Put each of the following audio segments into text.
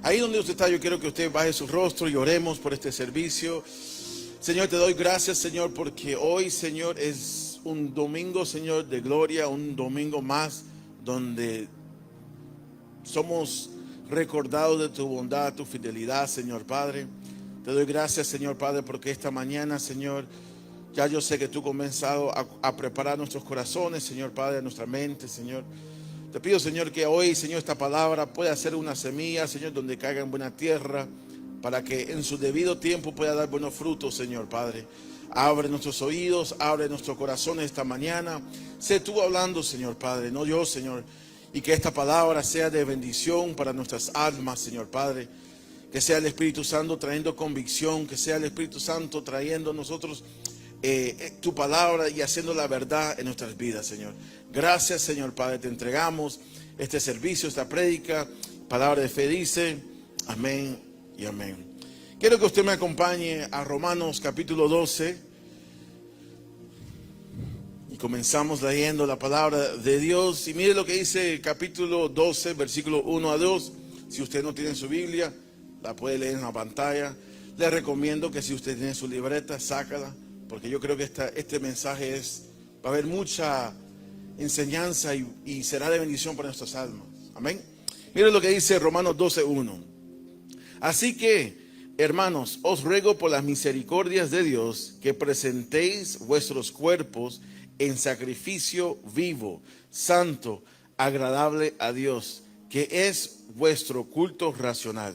Ahí donde usted está, yo quiero que usted baje su rostro y oremos por este servicio. Señor, te doy gracias, Señor, porque hoy, Señor, es un domingo, Señor, de gloria, un domingo más donde somos recordados de tu bondad, tu fidelidad, Señor Padre. Te doy gracias, Señor Padre, porque esta mañana, Señor, ya yo sé que tú has comenzado a preparar nuestros corazones, Señor Padre, nuestra mente, Señor. Te pido, Señor, que hoy, Señor, esta palabra pueda ser una semilla, Señor, donde caiga en buena tierra, para que en su debido tiempo pueda dar buenos frutos, Señor Padre. Abre nuestros oídos, abre nuestro corazón esta mañana. Sé tú hablando, Señor Padre, no yo, Señor. Y que esta palabra sea de bendición para nuestras almas, Señor Padre. Que sea el Espíritu Santo trayendo convicción, que sea el Espíritu Santo trayendo a nosotros tu palabra y haciendo la verdad en nuestras vidas, Señor. Gracias, Señor Padre, te entregamos este servicio, esta prédica. Palabra de fe dice, amén y amén. Quiero que usted me acompañe a Romanos capítulo 12 y comenzamos leyendo la palabra de Dios. Y mire lo que dice el capítulo 12, versículo 1 a 2. Si usted no tiene su Biblia, la puede leer en la pantalla. Le recomiendo que si usted tiene su libreta, sácala, porque yo creo que este mensaje va a haber mucha enseñanza y será de bendición para nuestras almas. Amén. Mire lo que dice Romanos 12:1. Así que, hermanos, os ruego por las misericordias de Dios que presentéis vuestros cuerpos en sacrificio vivo, santo, agradable a Dios, que es vuestro culto racional.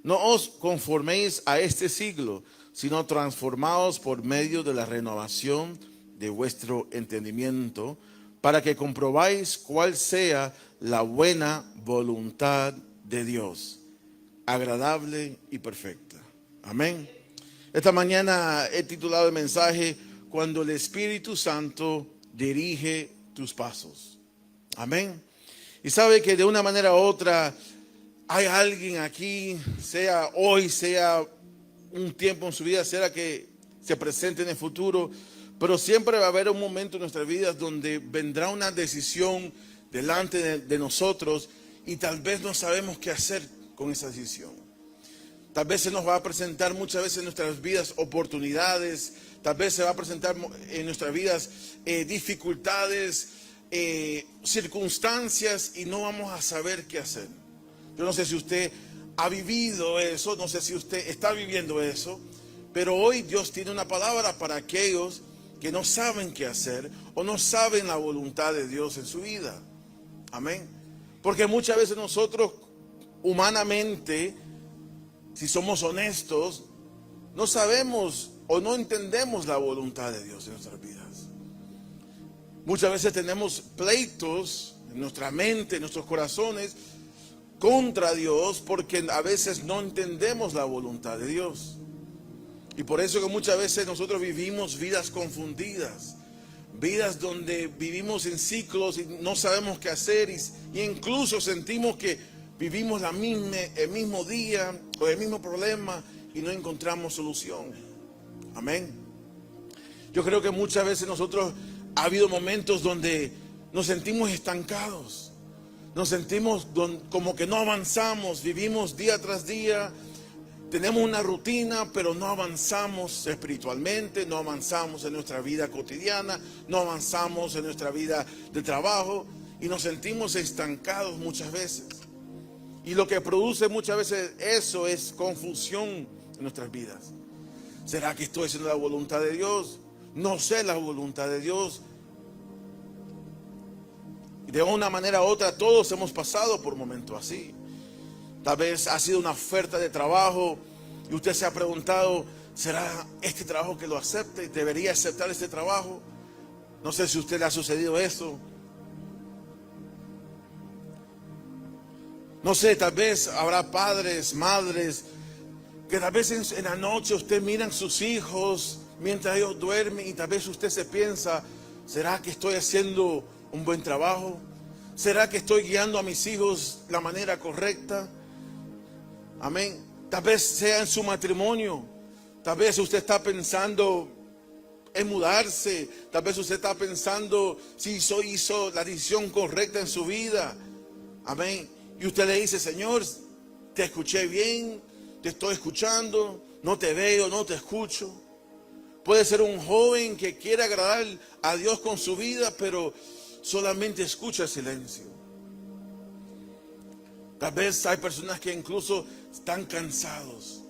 No os conforméis a este siglo, sino transformaos por medio de la renovación de vuestro entendimiento, para que comprobáis cuál sea la buena voluntad de Dios, agradable y perfecta. Amén. Esta mañana he titulado el mensaje, cuando el Espíritu Santo dirige tus pasos. Amén. Y sabe que de una manera u otra hay alguien aquí, sea hoy, sea un tiempo en su vida, sea que se presente en el futuro, pero siempre va a haber un momento en nuestras vidas donde vendrá una decisión delante de nosotros y tal vez no sabemos qué hacer con esa decisión. Tal vez se nos va a presentar muchas veces en nuestras vidas oportunidades, tal vez se va a presentar en nuestras vidas dificultades, circunstancias y no vamos a saber qué hacer. Yo no sé si usted ha vivido eso, no sé si usted está viviendo eso, pero hoy Dios tiene una palabra para aquellos que no saben qué hacer o no saben la voluntad de Dios en su vida. Amén. Porque muchas veces nosotros humanamente, si somos honestos, no sabemos o no entendemos la voluntad de Dios en nuestras vidas. Muchas veces tenemos pleitos en nuestra mente, en nuestros corazones, contra Dios, porque a veces no entendemos la voluntad de Dios. Y por eso que muchas veces nosotros vivimos vidas confundidas, vidas donde vivimos en ciclos y no sabemos qué hacer y incluso sentimos que vivimos el mismo día o el mismo problema y no encontramos solución. Amén. Yo creo que muchas veces nosotros ha habido momentos donde nos sentimos estancados. Nos sentimos como que no avanzamos, vivimos día tras día, tenemos una rutina, pero no avanzamos espiritualmente, no avanzamos en nuestra vida cotidiana, no avanzamos en nuestra vida de trabajo y nos sentimos estancados muchas veces. Y lo que produce muchas veces eso es confusión en nuestras vidas. ¿Será que estoy haciendo la voluntad de Dios? No sé la voluntad de Dios. Y de una manera u otra todos hemos pasado por momentos así. Tal vez ha sido una oferta de trabajo y usted se ha preguntado, ¿será este trabajo que lo acepte? ¿Debería aceptar este trabajo? No sé si a usted le ha sucedido eso. No sé, tal vez habrá padres, madres, que tal vez en la noche usted mira a sus hijos mientras ellos duermen y tal vez usted se piensa, ¿será que estoy haciendo un buen trabajo? ¿Será que estoy guiando a mis hijos de la manera correcta? Amén. Tal vez sea en su matrimonio. Tal vez usted está pensando en mudarse. Tal vez usted está pensando si hizo la decisión correcta en su vida. Amén. Y usted le dice, Señor, te escuché bien, te estoy escuchando, no te veo, no te escucho. Puede ser un joven que quiere agradar a Dios con su vida, pero solamente escucha el silencio. Tal vez hay personas que incluso están cansados,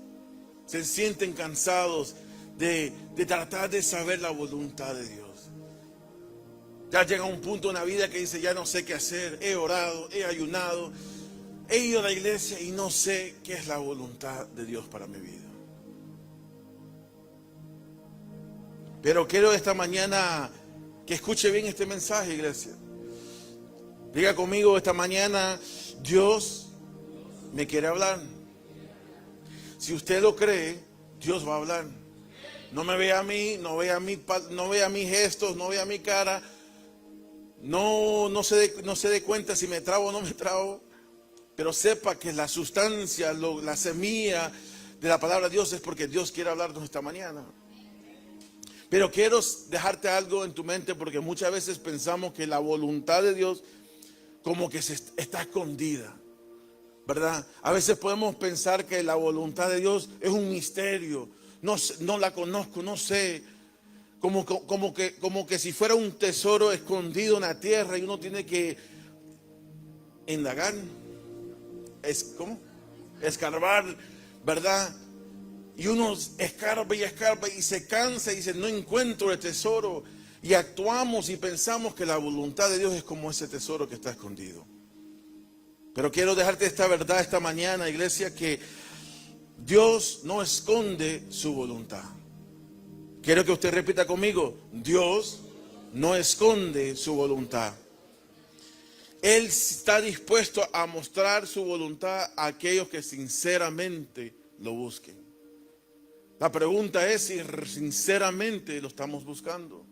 se sienten cansados de tratar de saber la voluntad de Dios. Ya llega un punto en la vida que dice, ya no sé qué hacer, he orado, he ayunado, he ido a la iglesia y no sé qué es la voluntad de Dios para mi vida. Pero quiero esta mañana que escuche bien este mensaje, iglesia. Diga conmigo esta mañana, Dios me quiere hablar. Si usted lo cree, Dios va a hablar. No me vea a mí, no vea mis gestos, no vea mi cara. No se dé cuenta si me trabo o no me trabo. Pero sepa que la sustancia, la semilla de la palabra de Dios es porque Dios quiere hablarnos esta mañana. Pero quiero dejarte algo en tu mente, porque muchas veces pensamos que la voluntad de Dios como que está escondida, ¿verdad? A veces podemos pensar que la voluntad de Dios es un misterio. No la conozco, no sé. Como que si fuera un tesoro escondido en la tierra y uno tiene que indagar, escarbar, ¿verdad? Y uno escarba y se cansa y dice, no encuentro el tesoro. Y actuamos y pensamos que la voluntad de Dios es como ese tesoro que está escondido. Pero quiero dejarte esta verdad esta mañana, iglesia, que Dios no esconde su voluntad. Quiero que usted repita conmigo, Dios no esconde su voluntad. Él está dispuesto a mostrar su voluntad a aquellos que sinceramente lo busquen. La pregunta es si sinceramente lo estamos buscando.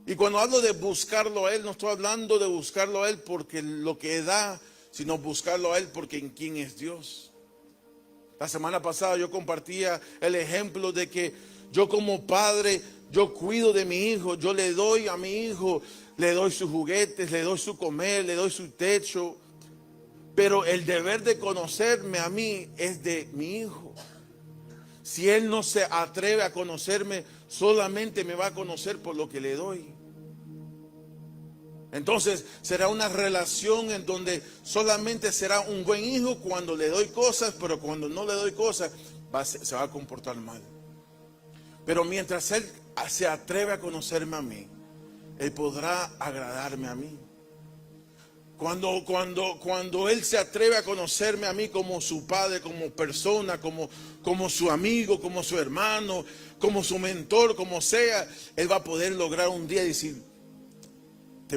Y cuando hablo de buscarlo a Él, no estoy hablando de buscarlo a Él porque lo que da, sino buscarlo a Él porque en quién es Dios. La semana pasada yo compartía el ejemplo de que yo como padre, yo cuido de mi hijo, yo le doy a mi hijo, le doy sus juguetes, le doy su comer, le doy su techo. Pero el deber de conocerme a mí es de mi hijo. Si él no se atreve a conocerme, solamente me va a conocer por lo que le doy. Entonces será una relación en donde solamente será un buen hijo cuando le doy cosas, pero cuando no le doy cosas se va a comportar mal. Pero mientras él se atreve a conocerme a mí, él podrá agradarme a mí. Cuando él se atreve a conocerme a mí como su padre, como persona, como su amigo, como su hermano, como su mentor, como sea, él va a poder lograr un día decir,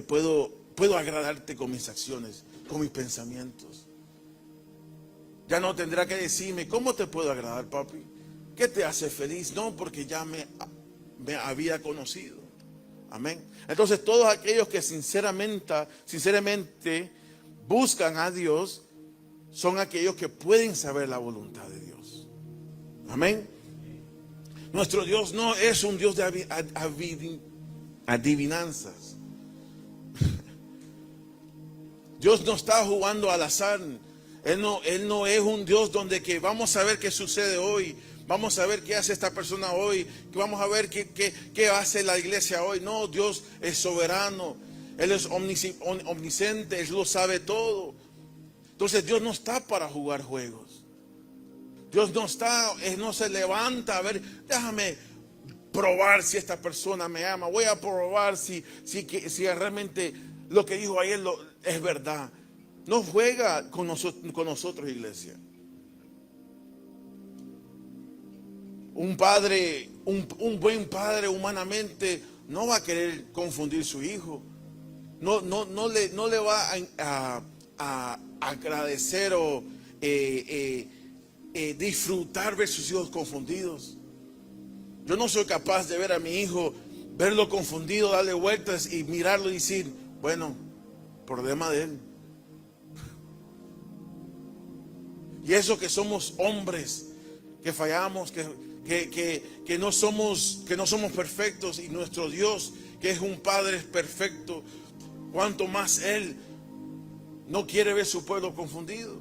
puedo agradarte con mis acciones, con mis pensamientos. Ya no tendrá que decirme, ¿cómo te puedo agradar, papi? ¿Qué te hace feliz? No, porque ya me había conocido. Amén. Entonces todos aquellos que sinceramente buscan a Dios son aquellos que pueden saber la voluntad de Dios. Amén. Nuestro Dios no es un Dios de adivinanzas. Dios no está jugando al azar. Él no es un Dios donde que vamos a ver qué sucede hoy. Vamos a ver qué hace esta persona hoy, que vamos a ver qué hace la iglesia hoy. No, Dios es soberano, Él es omnisciente, Él lo sabe todo. Entonces Dios no está para jugar juegos. Dios no se levanta a ver, déjame probar si esta persona me ama. Voy a probar si realmente lo que dijo ayer es verdad. No juega con nosotros, iglesia. Un padre, un buen padre humanamente no va a querer confundir su hijo. No le va a agradecer o disfrutar ver sus hijos confundidos. Yo no soy capaz de ver a mi hijo, verlo confundido, darle vueltas y mirarlo y decir, bueno, problema de él. Y eso que somos hombres, que fallamos, que no somos perfectos, y nuestro Dios, que es un Padre perfecto, cuanto más Él no quiere ver su pueblo confundido.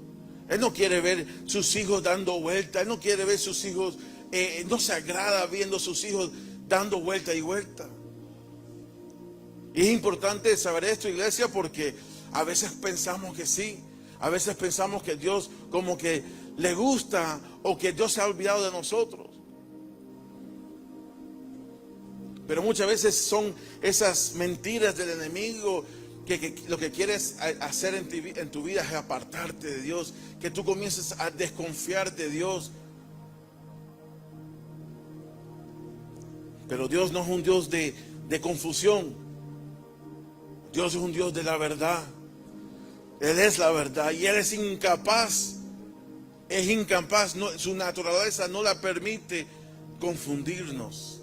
Él no quiere ver sus hijos dando vuelta. Él no quiere ver sus hijos, no se agrada viendo sus hijos dando vuelta y vuelta. Y es importante saber esto, iglesia, porque a veces pensamos que sí. A veces pensamos que Dios como que le gusta o que Dios se ha olvidado de nosotros. Pero muchas veces son esas mentiras del enemigo que lo que quieres hacer en tu vida es apartarte de Dios, que tú comiences a desconfiar de Dios. Pero Dios no es un Dios de confusión. Dios es un Dios de la verdad. Él es la verdad y Él es incapaz, su naturaleza no la permite confundirnos.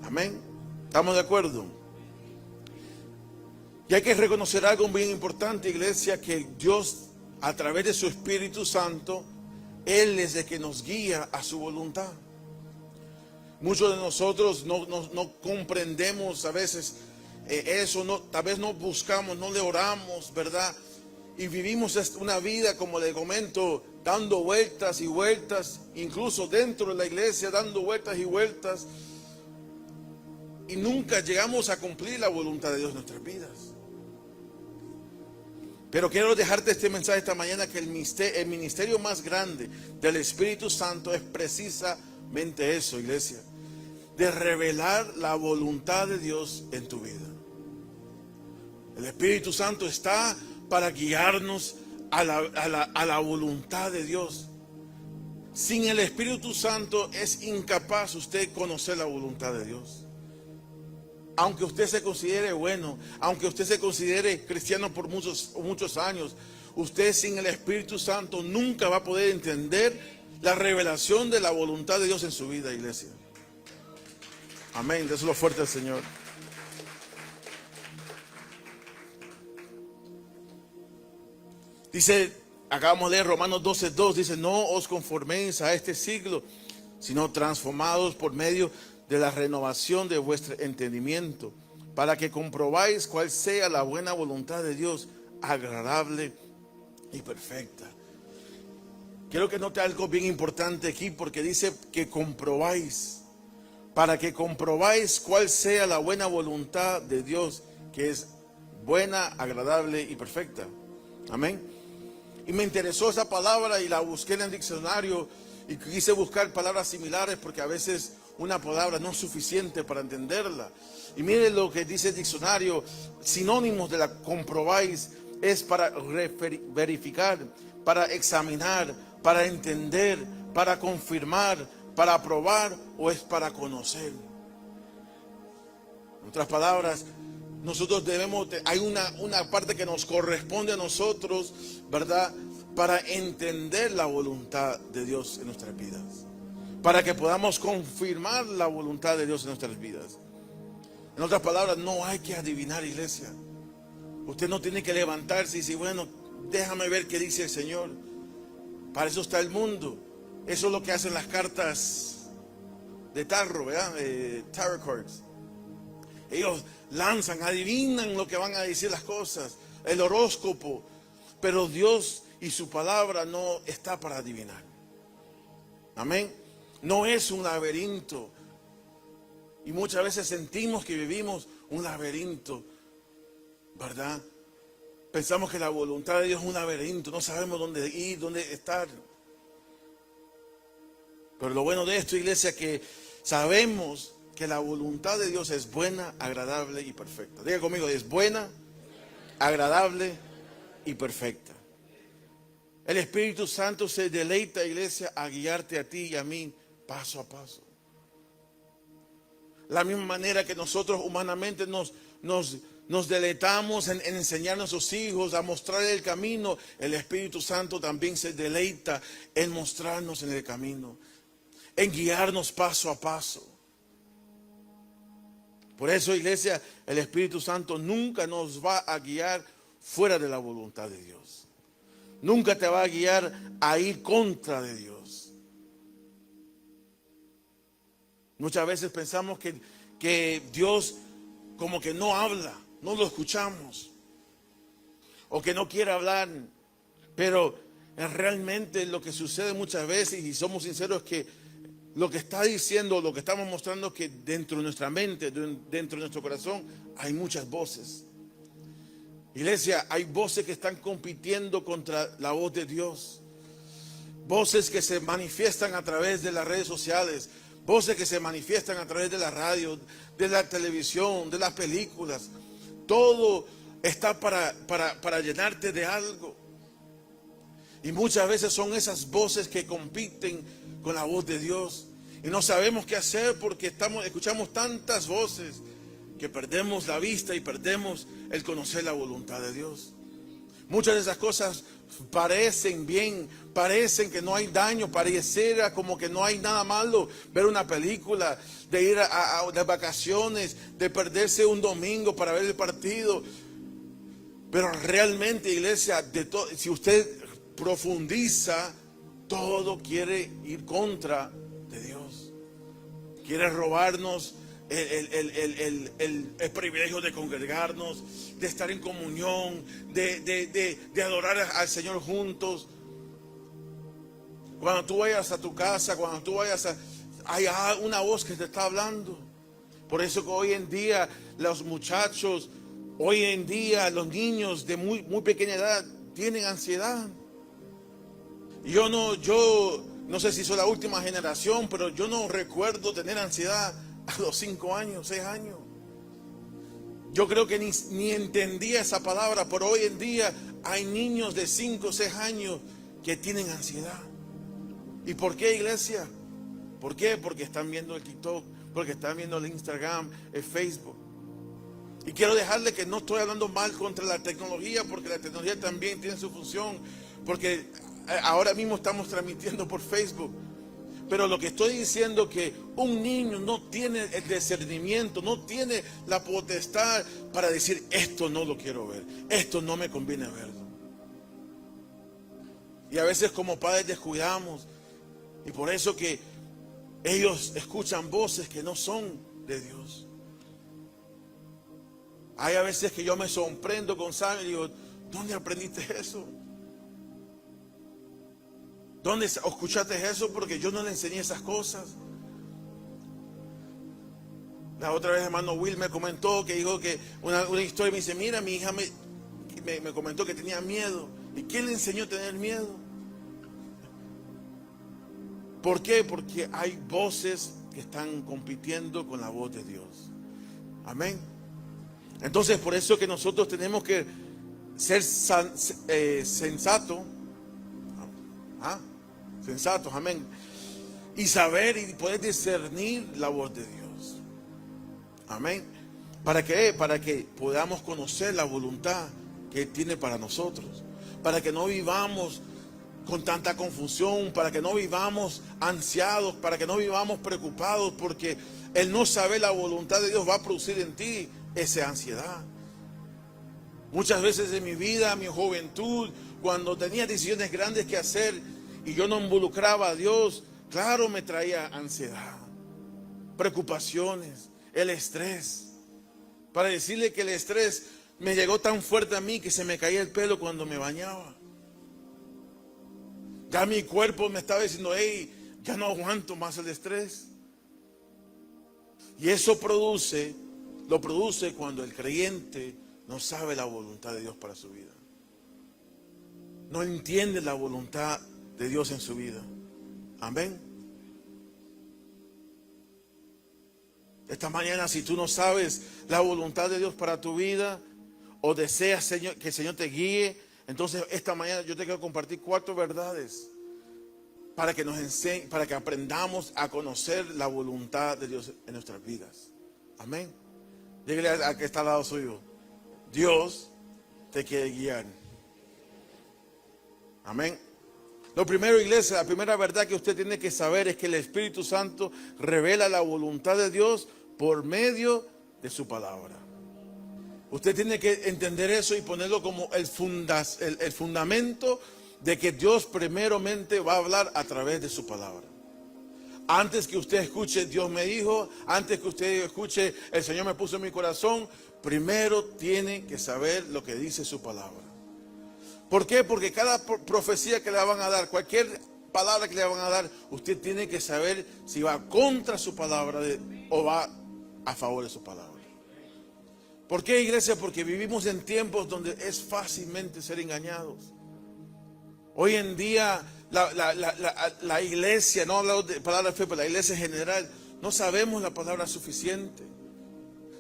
Amén. ¿Estamos de acuerdo? Y hay que reconocer algo bien importante, iglesia, que Dios a través de su Espíritu Santo, Él es el que nos guía a su voluntad. Muchos de nosotros no comprendemos a veces eso, tal vez no buscamos, no le oramos, ¿verdad? Y vivimos una vida, como le comento, dando vueltas y vueltas, incluso dentro de la iglesia, dando vueltas y vueltas. Y nunca llegamos a cumplir la voluntad de Dios en nuestras vidas. Pero quiero dejarte este mensaje esta mañana, que el ministerio más grande del Espíritu Santo es precisamente eso, iglesia, de revelar la voluntad de Dios en tu vida. El Espíritu Santo está para guiarnos a la voluntad de Dios. Sin el Espíritu Santo es incapaz usted conocer la voluntad de Dios. Aunque usted se considere bueno, aunque usted se considere cristiano por muchos años, usted sin el Espíritu Santo nunca va a poder entender la revelación de la voluntad de Dios en su vida, iglesia. Amén. Déselo fuerte al Señor. Dice, acabamos de leer Romanos 12:2, dice: no os conforméis a este siglo, sino transformados por medio de la renovación de vuestro entendimiento, para que comprobáis cuál sea la buena voluntad de Dios, agradable y perfecta. Quiero que note algo bien importante aquí, porque dice que comprobáis, para que comprobáis cuál sea la buena voluntad de Dios, que es buena, agradable y perfecta. Amén. Y me interesó esa palabra y la busqué en el diccionario y quise buscar palabras similares, porque a veces una palabra no es suficiente para entenderla. Y miren lo que dice el diccionario: sinónimos de la comprobáis es para verificar, para examinar, para entender, para confirmar, para aprobar, o es para conocer. En otras palabras, nosotros hay una parte que nos corresponde a nosotros, ¿verdad?, para entender la voluntad de Dios en nuestras vidas, para que podamos confirmar la voluntad de Dios en nuestras vidas. En otras palabras, no hay que adivinar, iglesia. Usted no tiene que levantarse y decir: bueno, déjame ver qué dice el Señor. Para eso está el mundo. Eso es lo que hacen las cartas de tarro, ¿verdad? Tarot cards. Ellos lanzan, adivinan lo que van a decir las cosas, el horóscopo. Pero Dios y su palabra no está para adivinar. Amén. No es un laberinto. Y muchas veces sentimos que vivimos un laberinto, ¿verdad? Pensamos que la voluntad de Dios es un laberinto, no sabemos dónde ir, dónde estar. Pero lo bueno de esto, iglesia, es que sabemos que la voluntad de Dios es buena, agradable y perfecta. Diga conmigo: es buena, agradable y perfecta. El Espíritu Santo se deleita, iglesia, a guiarte a ti y a mí paso a paso. La misma manera que nosotros humanamente nos deleitamos en enseñar a nuestros hijos, a mostrar el camino, el Espíritu Santo también se deleita en mostrarnos en el camino, en guiarnos paso a paso. Por eso, iglesia, el Espíritu Santo nunca nos va a guiar fuera de la voluntad de Dios. Nunca te va a guiar a ir contra de Dios. Muchas veces pensamos que Dios como que no habla, no lo escuchamos, o que no quiere hablar. Pero realmente lo que sucede muchas veces, y somos sinceros, es que lo que está diciendo, lo que estamos mostrando, es que dentro de nuestra mente, dentro de nuestro corazón, hay muchas voces. Iglesia, hay voces que están compitiendo contra la voz de Dios. Voces que se manifiestan a través de las redes sociales. Voces que se manifiestan a través de la radio, de la televisión, de las películas. Todo está para llenarte de algo. Y muchas veces son esas voces que compiten con la voz de Dios. Y no sabemos qué hacer porque escuchamos tantas voces que perdemos la vista y perdemos el conocer la voluntad de Dios. Muchas de esas cosas parecen bien, parecen que no hay daño, pareciera como que no hay nada malo. Ver una película, de ir de vacaciones, de perderse un domingo para ver el partido. Pero realmente, iglesia, si usted profundiza, todo quiere ir contra de Dios. Quiere robarnos el privilegio de congregarnos, de estar en comunión, de adorar al Señor juntos. Cuando tú vayas a tu casa, cuando tú vayas hay una voz que te está hablando. Por eso que hoy en día los muchachos, hoy en día los niños de muy pequeña edad tienen ansiedad. Yo no sé si soy la última generación, pero yo no recuerdo tener ansiedad a los 5 años, 6 años. Yo creo que ni entendía esa palabra, pero hoy en día hay niños de 5 o 6 años que tienen ansiedad. ¿Y por qué, iglesia? ¿Por qué? Porque están viendo el TikTok, porque están viendo el Instagram, el Facebook. Y quiero dejarle que no estoy hablando mal contra la tecnología, porque la tecnología también tiene su función, porque ahora mismo estamos transmitiendo por Facebook. Pero lo que estoy diciendo es que un niño no tiene el discernimiento, no tiene la potestad para decir, esto no lo quiero ver, esto no me conviene verlo. Y a veces como padres descuidamos, y por eso que ellos escuchan voces que no son de Dios. Hay a veces que yo me sorprendo con Sam y digo, ¿dónde aprendiste eso? ¿Dónde escuchaste eso? Porque yo no le enseñé esas cosas. La otra vez hermano Will me comentó que dijo que una historia, me dice, mira, mi hija me comentó que tenía miedo. ¿Y quién le enseñó a tener miedo? ¿Por qué? Porque hay voces que están compitiendo con la voz de Dios. Amén. Entonces por eso que nosotros tenemos que ser sensatos. Sensatos, amén. Y saber y poder discernir la voz de Dios. Amén. ¿Para qué? Para que podamos conocer la voluntad que Él tiene para nosotros. Para que no vivamos con tanta confusión, para que no vivamos ansiados, para que no vivamos preocupados, porque el no saber la voluntad de Dios va a producir en ti esa ansiedad. Muchas veces en mi vida, en mi juventud, cuando tenía decisiones grandes que hacer y yo no involucraba a Dios, claro, me traía ansiedad, preocupaciones, el estrés. Para decirle que el estrés me llegó tan fuerte a mí que se me caía el pelo cuando me bañaba. Ya mi cuerpo me estaba diciendo, hey, ya no aguanto más el estrés. Y eso lo produce cuando el creyente no sabe la voluntad de Dios para su vida. No entiende la voluntad de Dios en su vida. Amén. Esta mañana, si tú no sabes la voluntad de Dios para tu vida, o deseas, Señor, que el Señor te guíe, entonces esta mañana yo te quiero compartir 4 verdades para que nos enseñe, para que aprendamos a conocer la voluntad de Dios en nuestras vidas. Amén. Dígale al que está al lado suyo, Dios te quiere guiar. Amén. Lo primero, iglesia, la primera verdad que usted tiene que saber es que el Espíritu Santo revela la voluntad de Dios por medio de su palabra. Usted tiene que entender eso y ponerlo como el fundamento de que Dios primeramente va a hablar a través de su palabra. Antes que usted escuche, Dios me dijo, antes que usted escuche, el Señor me puso en mi corazón, primero tiene que saber lo que dice su palabra. ¿Por qué? Porque cada profecía que le van a dar, cualquier palabra que le van a dar, usted tiene que saber si va contra su palabra o va a favor de su palabra. ¿Por qué, iglesia? Porque vivimos en tiempos donde es fácilmente ser engañados. Hoy en día la iglesia, no hablo de palabra fe, pero la iglesia en general, no sabemos la palabra suficiente.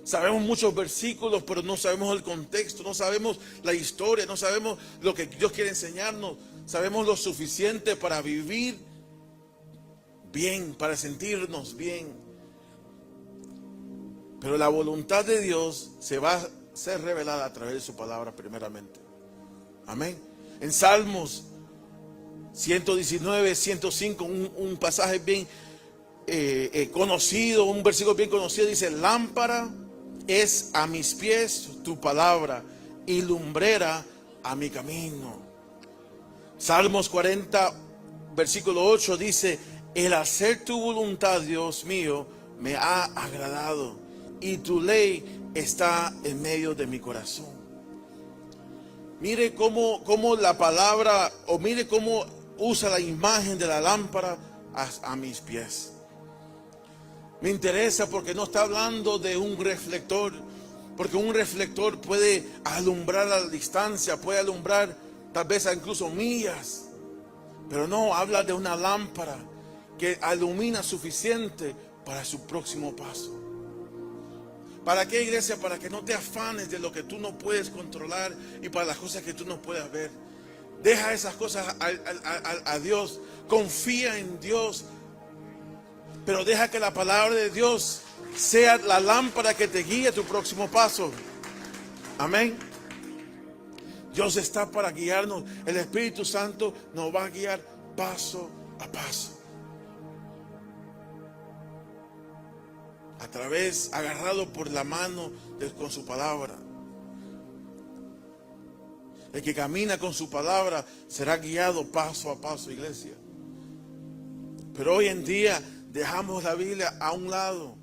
Sabemos muchos versículos, pero no sabemos el contexto, no sabemos la historia, no sabemos lo que Dios quiere enseñarnos. Sabemos lo suficiente para vivir bien, para sentirnos bien. Pero la voluntad de Dios se va a ser revelada a través de su palabra primeramente. Amén. En Salmos 119, 105, un pasaje bien conocido, un versículo bien conocido, dice: lámpara es a mis pies tu palabra y lumbrera a mi camino. Salmos 40, versículo 8 dice: el hacer tu voluntad, Dios mío, me ha agradado, y tu ley está en medio de mi corazón. Mire cómo la palabra, o mire cómo usa la imagen de la lámpara a mis pies. Me interesa porque no está hablando de un reflector, porque un reflector puede alumbrar a la distancia, puede alumbrar tal vez a incluso millas, pero no, habla de una lámpara que ilumina suficiente para su próximo paso. ¿Para qué, iglesia? Para que no te afanes de lo que tú no puedes controlar y para las cosas que tú no puedes ver. Deja esas cosas a Dios. Confía en Dios. Pero deja que la palabra de Dios sea la lámpara que te guíe a tu próximo paso. Amén. Dios está para guiarnos. El Espíritu Santo nos va a guiar paso a paso. A través, agarrado por la mano con su palabra. El que camina con su palabra será guiado paso a paso, iglesia. Pero hoy en día dejamos la Biblia a un lado.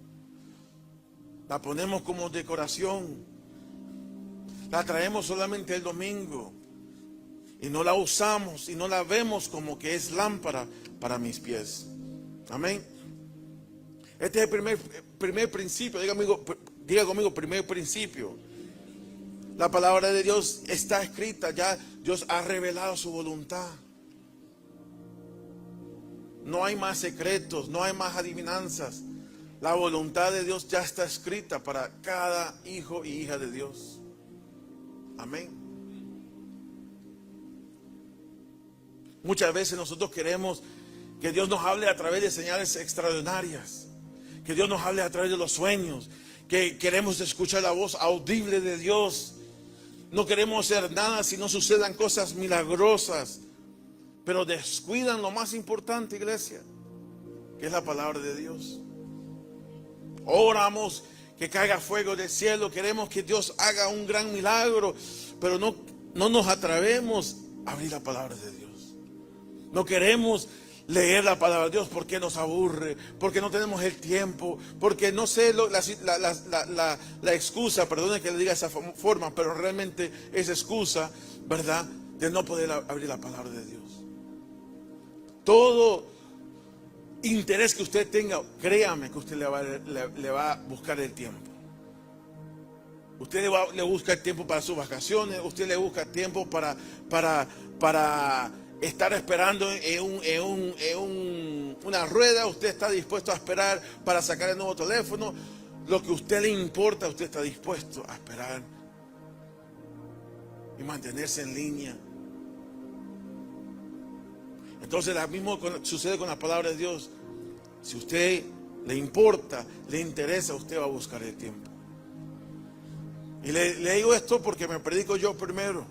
La ponemos como decoración. La traemos solamente el domingo. Y no la usamos y no la vemos como que es lámpara para mis pies. Amén. Este es el primer principio. Diga conmigo, primer principio. La palabra de Dios está escrita. Ya Dios ha revelado su voluntad. No hay más secretos, no hay más adivinanzas. La voluntad de Dios ya está escrita para cada hijo y hija de Dios. Amén. Muchas veces nosotros queremos que Dios nos hable a través de señales extraordinarias. Que Dios nos hable a través de los sueños. Que queremos escuchar la voz audible de Dios. No queremos hacer nada si no sucedan cosas milagrosas. Pero descuidan lo más importante, iglesia, que es la palabra de Dios. Oramos que caiga fuego del cielo. Queremos que Dios haga un gran milagro. Pero no nos atrevemos a abrir la palabra de Dios. No queremos leer la palabra de Dios porque nos aburre, porque no tenemos el tiempo, porque no sé la excusa, perdone que le diga de esa forma, pero realmente es excusa, ¿verdad?, de no poder abrir la palabra de Dios. Todo interés que usted tenga, créame que usted le va a buscar el tiempo. Usted le busca el tiempo para sus vacaciones, usted le busca tiempo para estar esperando en una rueda. Usted está dispuesto a esperar para sacar el nuevo teléfono. Lo que a usted le importa, usted está dispuesto a esperar y mantenerse en línea. Entonces lo mismo sucede con la palabra de Dios. Si a usted le importa, le interesa, usted va a buscar el tiempo. Y le digo esto porque me predico yo primero.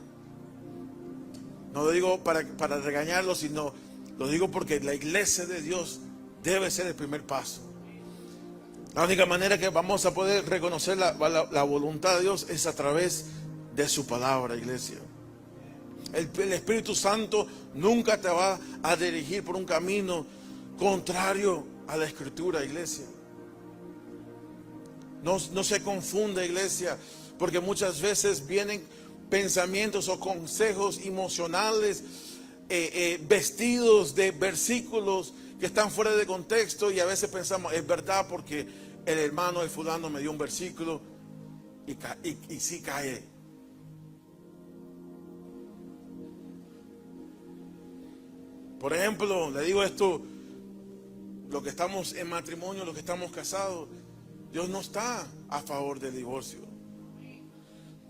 No lo digo para regañarlo, sino lo digo porque la iglesia de Dios debe ser el primer paso. La única manera que vamos a poder reconocer la voluntad de Dios es a través de su palabra, iglesia. El Espíritu Santo nunca te va a dirigir por un camino contrario a la Escritura, iglesia. No se confunda, iglesia, porque muchas veces vienen pensamientos o consejos emocionales, vestidos de versículos que están fuera de contexto, y a veces pensamos, es verdad porque el hermano de fulano me dio un versículo, y sí cae. Por ejemplo, le digo esto, los que estamos en matrimonio, los que estamos casados, Dios no está a favor del divorcio.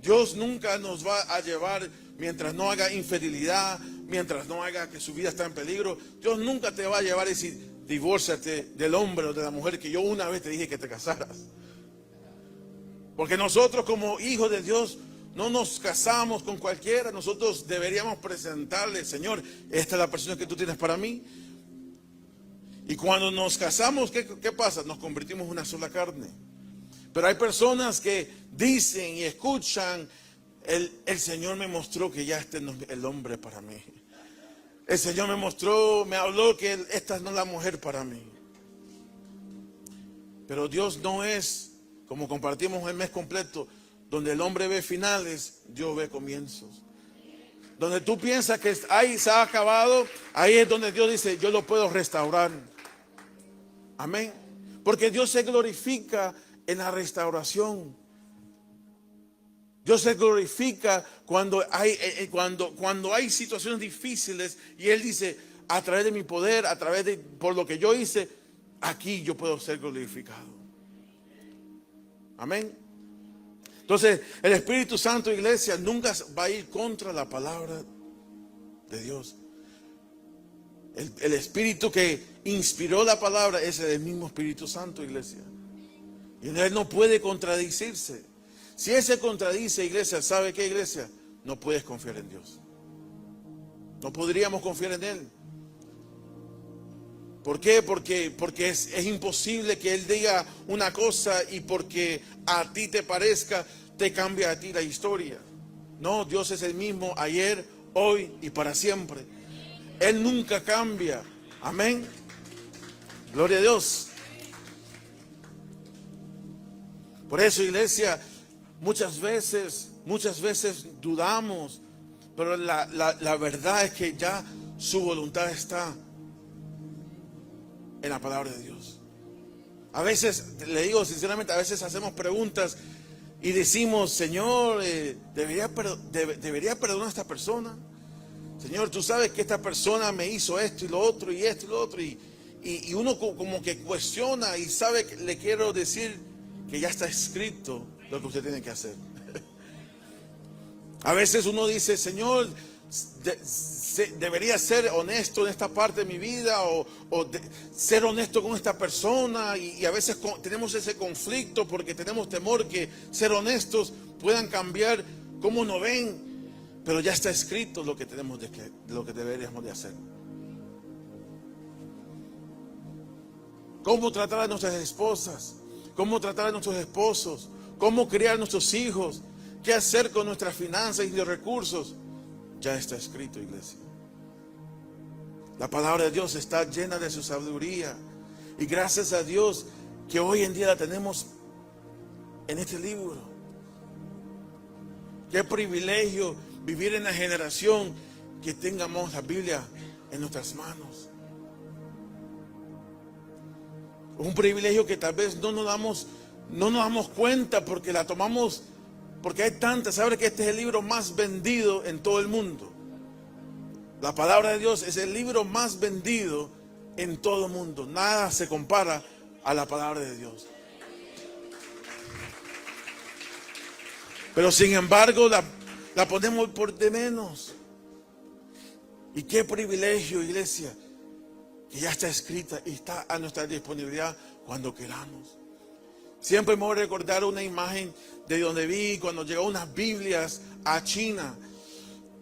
Dios nunca nos va a llevar, mientras no haga infidelidad, mientras no haga que su vida está en peligro, Dios nunca te va a llevar y decir, divórciate del hombre o de la mujer que yo una vez te dije que te casaras. Porque nosotros como hijos de Dios no nos casamos con cualquiera. Nosotros deberíamos presentarle, Señor, esta es la persona que tú tienes para mí. Y cuando nos casamos, ¿qué pasa? Nos convertimos en una sola carne. Pero hay personas que dicen y escuchan, el Señor me mostró que ya este no es el hombre para mí. El Señor me habló que esta no es la mujer para mí. Pero Dios no es, como compartimos el mes completo, donde el hombre ve finales, Dios ve comienzos. Donde tú piensas que ahí se ha acabado, ahí es donde Dios dice, yo lo puedo restaurar. Amén. Porque Dios se glorifica en la restauración. Dios se glorifica cuando hay situaciones difíciles, y Él dice, a través de mi poder, por lo que yo hice, aquí yo puedo ser glorificado. Amén. Entonces, el Espíritu Santo, iglesia, nunca va a ir contra la palabra de Dios. El Espíritu que inspiró la palabra es el mismo Espíritu Santo, iglesia. Y Él no puede contradecirse. Si Él se contradice, iglesia, ¿sabe qué, iglesia? No puedes confiar en Dios. No podríamos confiar en Él. ¿Por qué? Porque es imposible que Él diga una cosa y porque a ti te parezca, te cambia a ti la historia. No, Dios es el mismo ayer, hoy y para siempre. Él nunca cambia. Amén. Gloria a Dios. Por eso, iglesia, muchas veces dudamos, pero la verdad es que ya su voluntad está en la palabra de Dios. A veces, le digo sinceramente, a veces hacemos preguntas y decimos, Señor, ¿debería perdonar a esta persona? Señor, tú sabes que esta persona me hizo esto y lo otro y esto y lo otro, y uno como que cuestiona y sabe que le quiero decir que ya está escrito lo que usted tiene que hacer. A veces uno dice, Señor, debería ser honesto en esta parte de mi vida, ser honesto con esta persona, y a veces tenemos ese conflicto porque tenemos temor que ser honestos puedan cambiar cómo nos ven, pero ya está escrito lo que deberíamos de hacer. Cómo tratar a nuestras esposas, cómo tratar a nuestros esposos, cómo criar a nuestros hijos, qué hacer con nuestras finanzas y los recursos. Ya está escrito, iglesia. La palabra de Dios está llena de su sabiduría. Y gracias a Dios que hoy en día la tenemos en este libro. Qué privilegio vivir en la generación que tengamos la Biblia en nuestras manos. Un privilegio que tal vez no nos damos cuenta porque la tomamos, porque hay tantas. ¿Sabe que este es el libro más vendido en todo el mundo? La palabra de Dios es el libro más vendido en todo el mundo. Nada se compara a la palabra de Dios. Pero sin embargo la ponemos por de menos. Y qué privilegio, iglesia, que ya está escrita y está a nuestra disponibilidad cuando queramos. Siempre me voy a recordar una imagen de donde vi cuando llegaron unas Biblias a China.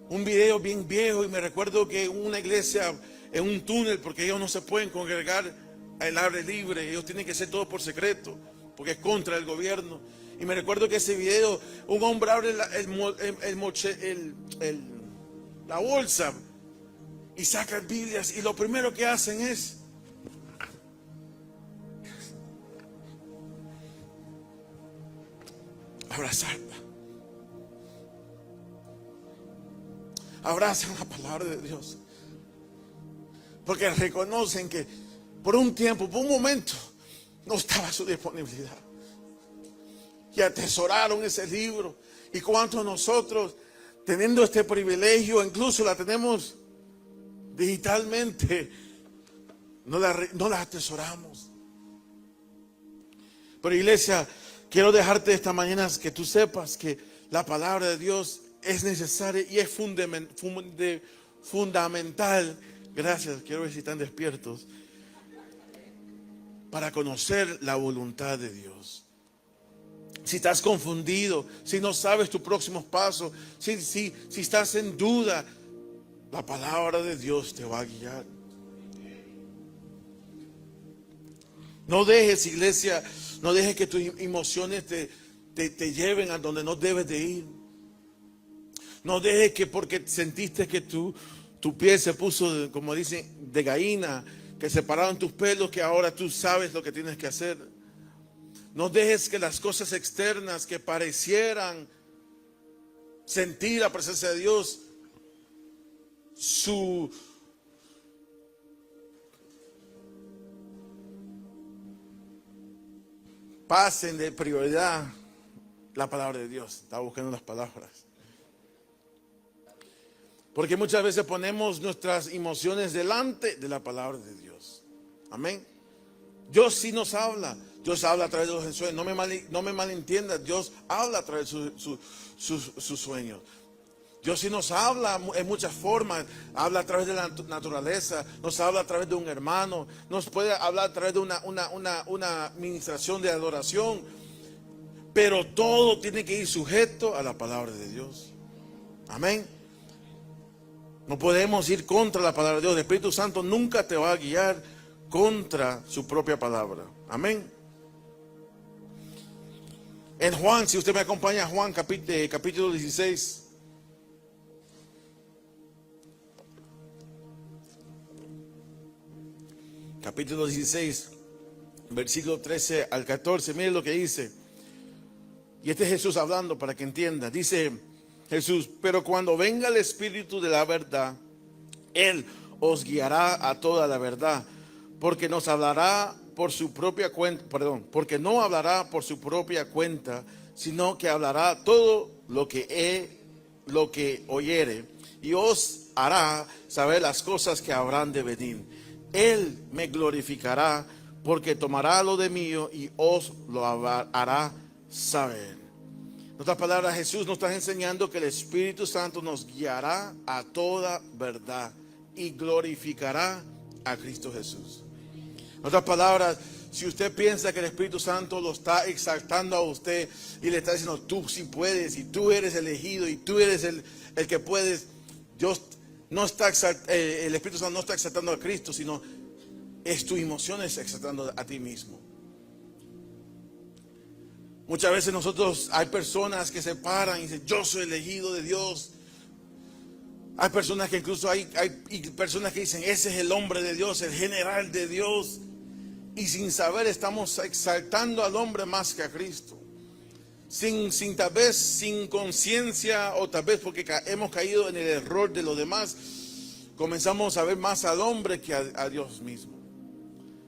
Un video bien viejo, y me recuerdo que una iglesia en un túnel, porque ellos no se pueden congregar al aire libre, ellos tienen que hacer todo por secreto, porque es contra el gobierno. Y me recuerdo que ese video, un hombre abre la bolsa y saca Biblias, y lo primero que hacen es abrazarla. abrazan la palabra de Dios. Porque reconocen que por un tiempo, por un momento, no estaba a su disponibilidad. Y atesoraron ese libro. Y cuántos nosotros, teniendo este privilegio, incluso la tenemos digitalmente, no la atesoramos. Pero iglesia, quiero dejarte esta mañana que tú sepas que la palabra de Dios es necesaria y es fundamental. Gracias, quiero ver si están despiertos. Para conocer la voluntad de Dios. Si estás confundido, si no sabes tus próximos pasos, si estás en duda, la palabra de Dios te va a guiar. No dejes, iglesia, no dejes que tus emociones te lleven a donde no debes de ir. No dejes que porque sentiste que tu piel se puso, como dicen, de gallina, que separaron tus pelos, que ahora tú sabes lo que tienes que hacer. No dejes que las cosas externas que parecieran sentir la presencia de Dios, pasen de prioridad la palabra de Dios. Estaba buscando las palabras. Porque muchas veces ponemos nuestras emociones delante de la palabra de Dios. Amén. Dios sí nos habla. Dios habla a través de los sueños. No me malentiendas. Dios habla a través de sus sueños. Dios sí nos habla en muchas formas. Habla a través de la naturaleza. Nos habla a través de un hermano. Nos puede hablar a través de una administración de adoración. Pero todo tiene que ir sujeto a la palabra de Dios. Amén. No podemos ir contra la palabra de Dios. El Espíritu Santo nunca te va a guiar contra su propia palabra. Amén. En Juan, si usted me acompaña a Juan capítulo 16. Capítulo 16, versículo 13 al 14. Mire lo que dice. Y este es Jesús hablando para que entienda. Dice Jesús: pero cuando venga el Espíritu de la verdad, Él os guiará a toda la verdad, porque nos hablará por su propia cuenta, porque no hablará por su propia cuenta, sino que hablará todo lo que oyere, y os hará saber las cosas que habrán de venir. Él me glorificará, porque tomará lo de mío y os lo hará saber. En otras palabras, Jesús nos está enseñando que el Espíritu Santo nos guiará a toda verdad y glorificará a Cristo Jesús. En otras palabras, si usted piensa que el Espíritu Santo lo está exaltando a usted y le está diciendo: tú sí puedes, y tú eres elegido, y tú eres el que puedes, Dios no está el Espíritu Santo no está exaltando a Cristo, sino es tu emociones exaltando a ti mismo. Muchas veces hay personas que se paran y dicen: yo soy elegido de Dios. Hay personas que incluso hay personas que dicen: ese es el hombre de Dios, el general de Dios. Y sin saber estamos exaltando al hombre más que a Cristo. Tal vez sin conciencia, o tal vez porque hemos caído en el error de los demás, comenzamos a ver más al hombre que a Dios mismo.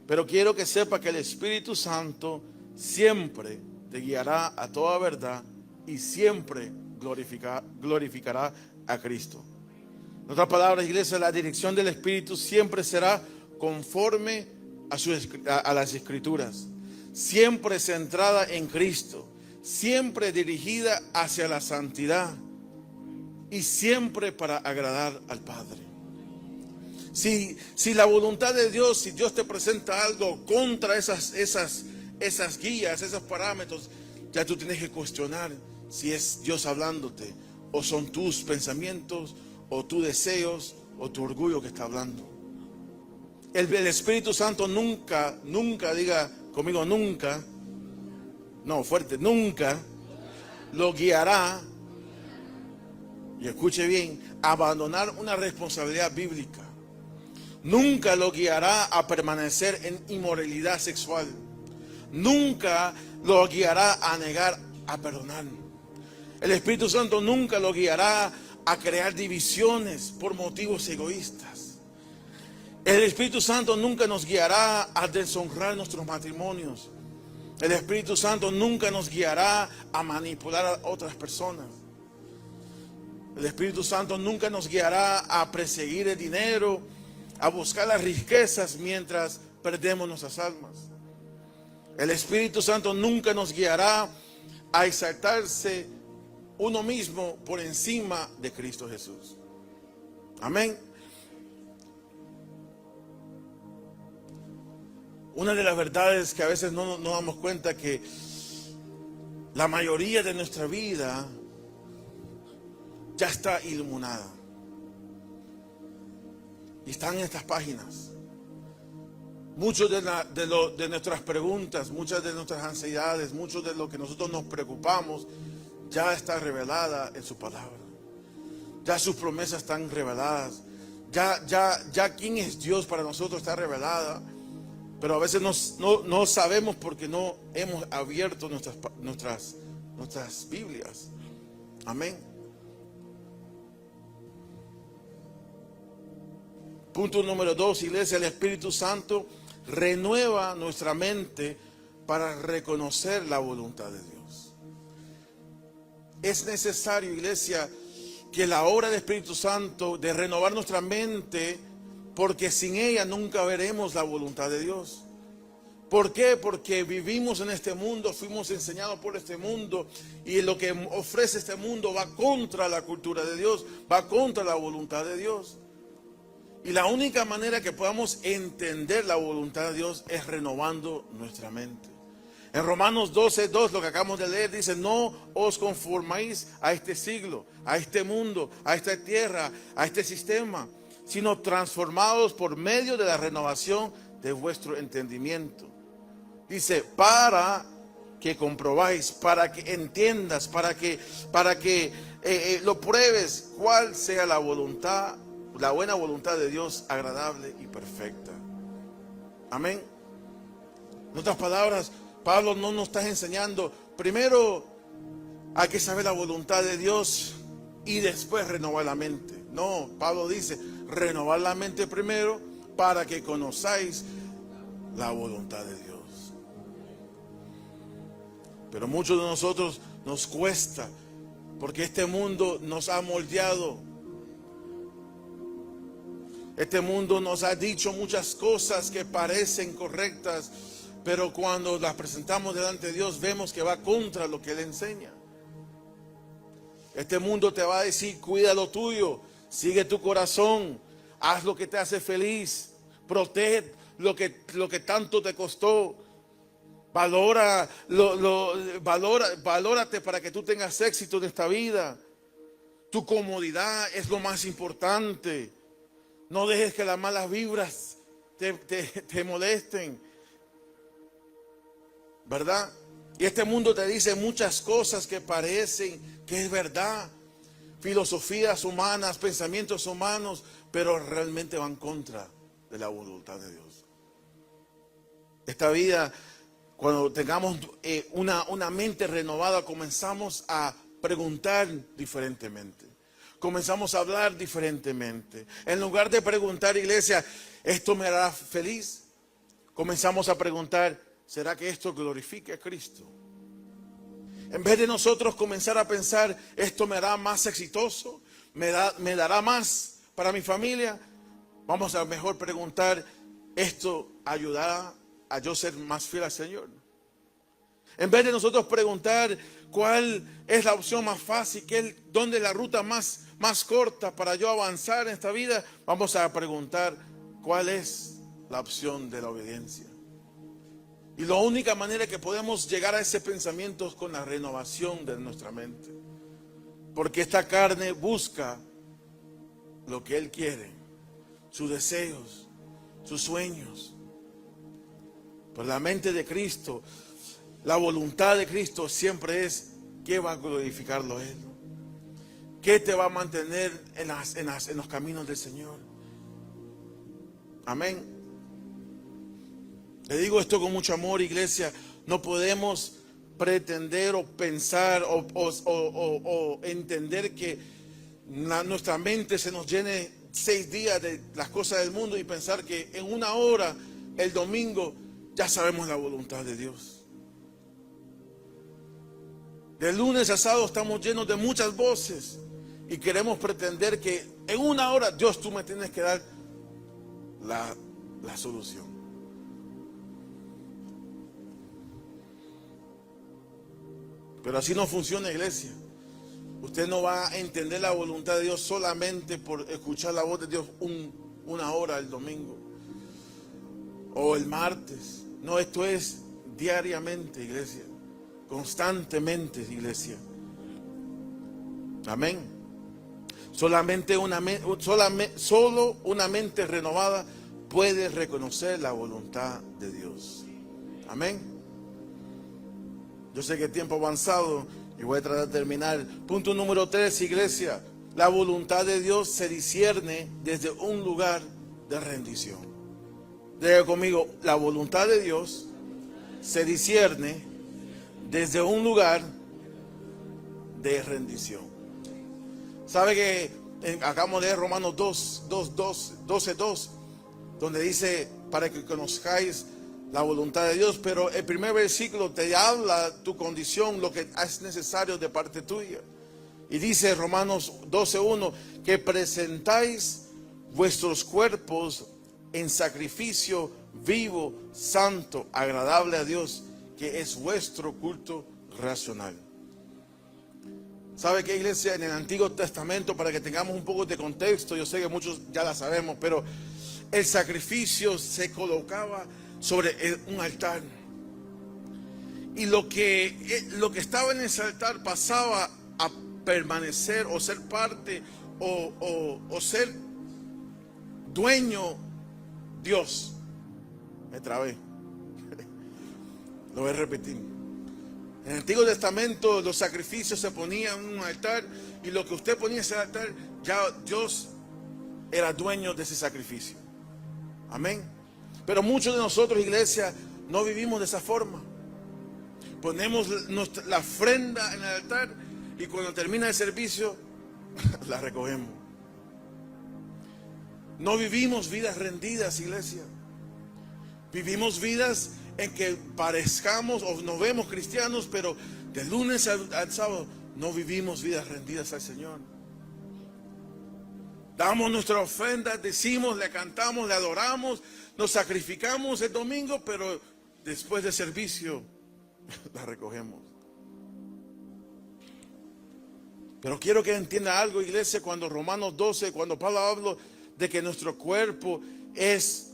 Pero quiero que sepa que el Espíritu Santo siempre te guiará a toda verdad y siempre glorificará a Cristo. En otras palabras, iglesia, la dirección del Espíritu siempre será conforme a las Escrituras, siempre centrada en Cristo, siempre dirigida hacia la santidad y siempre para agradar al Padre. Si la voluntad de Dios, si Dios te presenta algo contra esas guías, esos parámetros, ya tú tienes que cuestionar si es Dios hablándote, o son tus pensamientos, o tus deseos, o tu orgullo que está hablando. El Espíritu Santo nunca, diga conmigo, nunca, no, fuerte, nunca lo guiará, y escuche bien, a abandonar una responsabilidad bíblica. Nunca lo guiará a permanecer en inmoralidad sexual. Nunca lo guiará a negar a perdonar. El Espíritu Santo nunca lo guiará a crear divisiones por motivos egoístas. El Espíritu Santo nunca nos guiará a deshonrar nuestros matrimonios. El Espíritu Santo nunca nos guiará a manipular a otras personas. El Espíritu Santo nunca nos guiará a perseguir el dinero, a buscar las riquezas mientras perdemos nuestras almas. El Espíritu Santo nunca nos guiará a exaltarse uno mismo por encima de Cristo Jesús. Amén. Una de las verdades que a veces no nos damos cuenta que la mayoría de nuestra vida ya está iluminada. Y están en estas páginas. Muchas de nuestras preguntas, muchas de nuestras ansiedades, mucho de lo que nosotros nos preocupamos, ya está revelada en su palabra. Ya sus promesas están reveladas. Ya quién es Dios para nosotros está revelada. Pero a veces no sabemos porque no hemos abierto nuestras Biblias. Amén. Punto número 2, iglesia, el Espíritu Santo renueva nuestra mente para reconocer la voluntad de Dios. Es necesario, iglesia, que la obra del Espíritu Santo de renovar nuestra mente, porque sin ella nunca veremos la voluntad de Dios. ¿Por qué? Porque vivimos en este mundo, fuimos enseñados por este mundo, y lo que ofrece este mundo va contra la cultura de Dios, va contra la voluntad de Dios. Y la única manera que podamos entender la voluntad de Dios es renovando nuestra mente. En Romanos 12:2, lo que acabamos de leer, dice: no os conformáis a este siglo, a este mundo, a esta tierra, a este sistema, sino transformados por medio de la renovación de vuestro entendimiento. Dice, para que comprobáis, para que entiendas, para que lo pruebes, cuál sea la voluntad, la buena voluntad de Dios, agradable y perfecta. Amén. En otras palabras, Pablo no nos está enseñando, primero hay que saber la voluntad de Dios y después renovar la mente. No, Pablo dice, renovar la mente primero para que conozcáis la voluntad de Dios. Pero muchos de nosotros nos cuesta, porque este mundo nos ha moldeado. Este mundo nos ha dicho muchas cosas que parecen correctas, pero cuando las presentamos delante de Dios vemos que va contra lo que Él enseña. Este mundo te va a decir, cuida lo tuyo, sigue tu corazón, haz lo que te hace feliz, protege lo que tanto te costó. Valórate para que tú tengas éxito en esta vida. Tu comodidad es lo más importante. No dejes que las malas vibras te molesten, ¿verdad? Y este mundo te dice muchas cosas que parecen que es verdad, filosofías humanas, pensamientos humanos, pero realmente van contra de la voluntad de Dios. Esta vida, cuando tengamos una mente renovada, comenzamos a preguntar diferentemente. Comenzamos a hablar diferentemente. En lugar de preguntar, iglesia, ¿esto me hará feliz? Comenzamos a preguntar, ¿será que esto glorifica a Cristo? En vez de nosotros comenzar a pensar, ¿esto me hará más exitoso? ¿Me dará más para mi familia? Vamos a mejor preguntar, ¿esto ayudará a yo ser más fiel al Señor? En vez de nosotros preguntar cuál es la opción más fácil, dónde es la ruta más corta para yo avanzar en esta vida, vamos a preguntar cuál es la opción de la obediencia. Y la única manera que podemos llegar a ese pensamiento es con la renovación de nuestra mente. Porque esta carne busca lo que él quiere, sus deseos, sus sueños. Pero la mente de Cristo, la voluntad de Cristo siempre es ¿qué va a glorificarlo a Él? ¿Qué te va a mantener en los caminos del Señor? Amén. Le digo esto con mucho amor, iglesia. No podemos pretender o pensar o entender que nuestra mente se nos llene 6 días de las cosas del mundo y pensar que en 1 hora, el domingo, ya sabemos la voluntad de Dios. De lunes a sábado estamos llenos de muchas voces y queremos pretender que en 1 hora, Dios, tú me tienes que dar la solución. Pero así no funciona, iglesia. Usted no va a entender la voluntad de Dios solamente por escuchar la voz de Dios 1 hora el domingo o el martes. No, esto es diariamente, iglesia. Constantemente, iglesia. Amén. Solo una mente renovada puede reconocer la voluntad de Dios. Amén. Yo sé que el tiempo avanzado y voy a tratar de terminar. Punto número 3, iglesia. La voluntad de Dios se discierne desde un lugar de rendición. Diga conmigo, la voluntad de Dios se discierne desde un lugar de rendición. ¿Sabe que acabamos de leer Romanos 12:2, donde dice, para que conozcáis la voluntad de Dios? Pero el primer versículo te habla tu condición, lo que es necesario de parte tuya. Y dice Romanos 12:1, que presentáis vuestros cuerpos en sacrificio vivo, santo, agradable a Dios, que es vuestro culto racional. ¿Sabe qué, iglesia? En el Antiguo Testamento, para que tengamos un poco de contexto, yo sé que muchos ya la sabemos, pero el sacrificio se colocaba sobre un altar. Y lo que estaba en ese altar pasaba a permanecer o ser parte o ser dueño Dios. Me trabé. Lo voy a repetir. En el Antiguo Testamento los sacrificios se ponían en un altar y lo que usted ponía en ese altar, ya Dios era dueño de ese sacrificio. Amén. Pero muchos de nosotros, iglesia, no vivimos de esa forma. Ponemos la ofrenda en el altar y cuando termina el servicio, la recogemos. No vivimos vidas rendidas, iglesia. Vivimos vidas en que parezcamos o nos vemos cristianos, pero de lunes al sábado no vivimos vidas rendidas al Señor. Damos nuestra ofrenda, decimos, le cantamos, le adoramos, nos sacrificamos el domingo, pero después del servicio la recogemos. Pero quiero que entienda algo, iglesia, cuando Romanos 12, cuando Pablo habla de que nuestro cuerpo es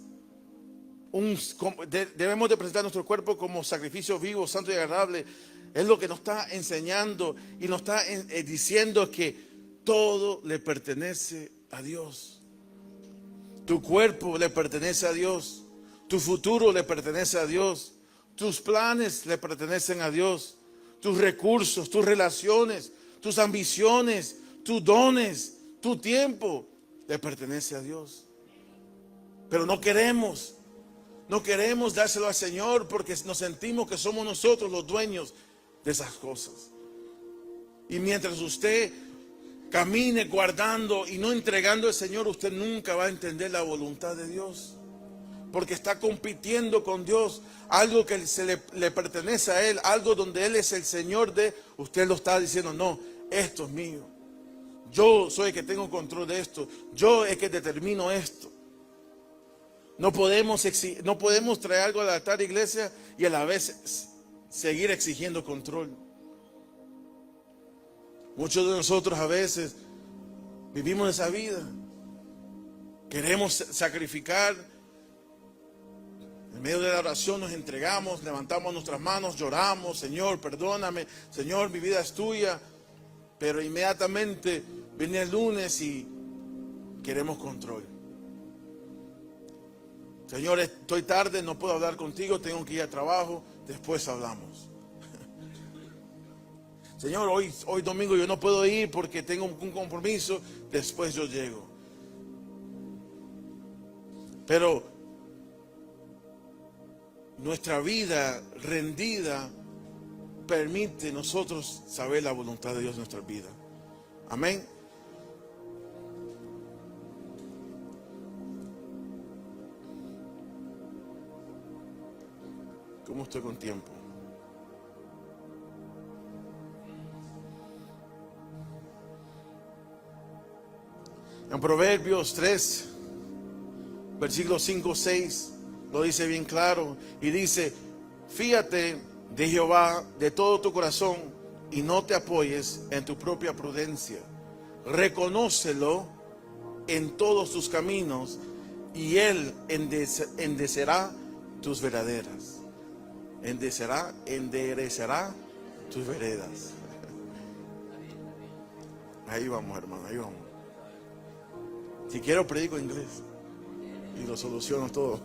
debemos de presentar nuestro cuerpo como sacrificio vivo, santo y agradable. Es lo que nos está enseñando y nos está diciendo que todo le pertenece a Dios. Tu cuerpo le pertenece a Dios. Tu futuro le pertenece a Dios. Tus planes le pertenecen a Dios. Tus recursos, tus relaciones, tus ambiciones, tus dones, tu tiempo le pertenece a Dios. Pero no queremos dárselo al Señor porque nos sentimos que somos nosotros los dueños de esas cosas. Y mientras usted camine guardando y no entregando al Señor, usted nunca va a entender la voluntad de Dios. Porque está compitiendo con Dios, algo que le pertenece a Él, algo donde Él es el Señor de, usted lo está diciendo, no, esto es mío. Yo soy el que tengo control de esto, yo es el que determino esto. No podemos traer algo al altar, iglesia, y a la vez seguir exigiendo control. Muchos de nosotros a veces vivimos esa vida. Queremos sacrificar. En medio de la oración nos entregamos, levantamos nuestras manos, lloramos, Señor, perdóname, Señor, mi vida es tuya. Pero inmediatamente viene el lunes y queremos control. Señor, estoy tarde, no puedo hablar contigo, tengo que ir a trabajo, después hablamos. Señor, hoy domingo yo no puedo ir porque tengo un compromiso, después yo llego. Pero nuestra vida rendida permite nosotros saber la voluntad de Dios en nuestra vida. Amén. ¿Cómo estoy con tiempo? En Proverbios 3, versículos 5, 6, lo dice bien claro. Y dice: fíate de Jehová de todo tu corazón y no te apoyes en tu propia prudencia. Reconócelo en todos tus caminos y Él enderecerá tus veredas. Enderezará tus veredas. Ahí vamos, hermano, ahí vamos. Si quiero predico inglés y lo soluciono todo.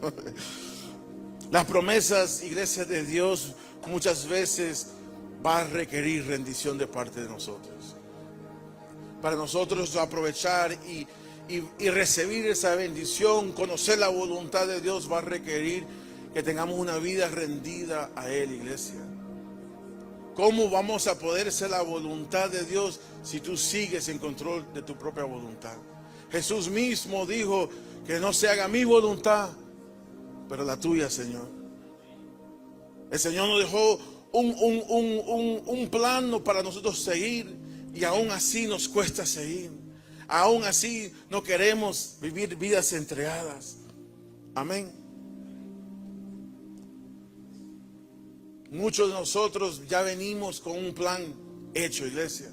Las promesas, iglesia de Dios, muchas veces va a requerir rendición de parte de nosotros. Para nosotros aprovechar y recibir esa bendición, conocer la voluntad de Dios, va a requerir que tengamos una vida rendida a Él, iglesia. ¿Cómo vamos a poder ser la voluntad de Dios si tú sigues en control de tu propia voluntad? Jesús mismo dijo que no se haga mi voluntad, pero la tuya, Señor. El Señor nos dejó un plano para nosotros seguir, y aún así nos cuesta seguir. Aún así no queremos vivir vidas entregadas. Amén. Muchos de nosotros ya venimos con un plan hecho, iglesia.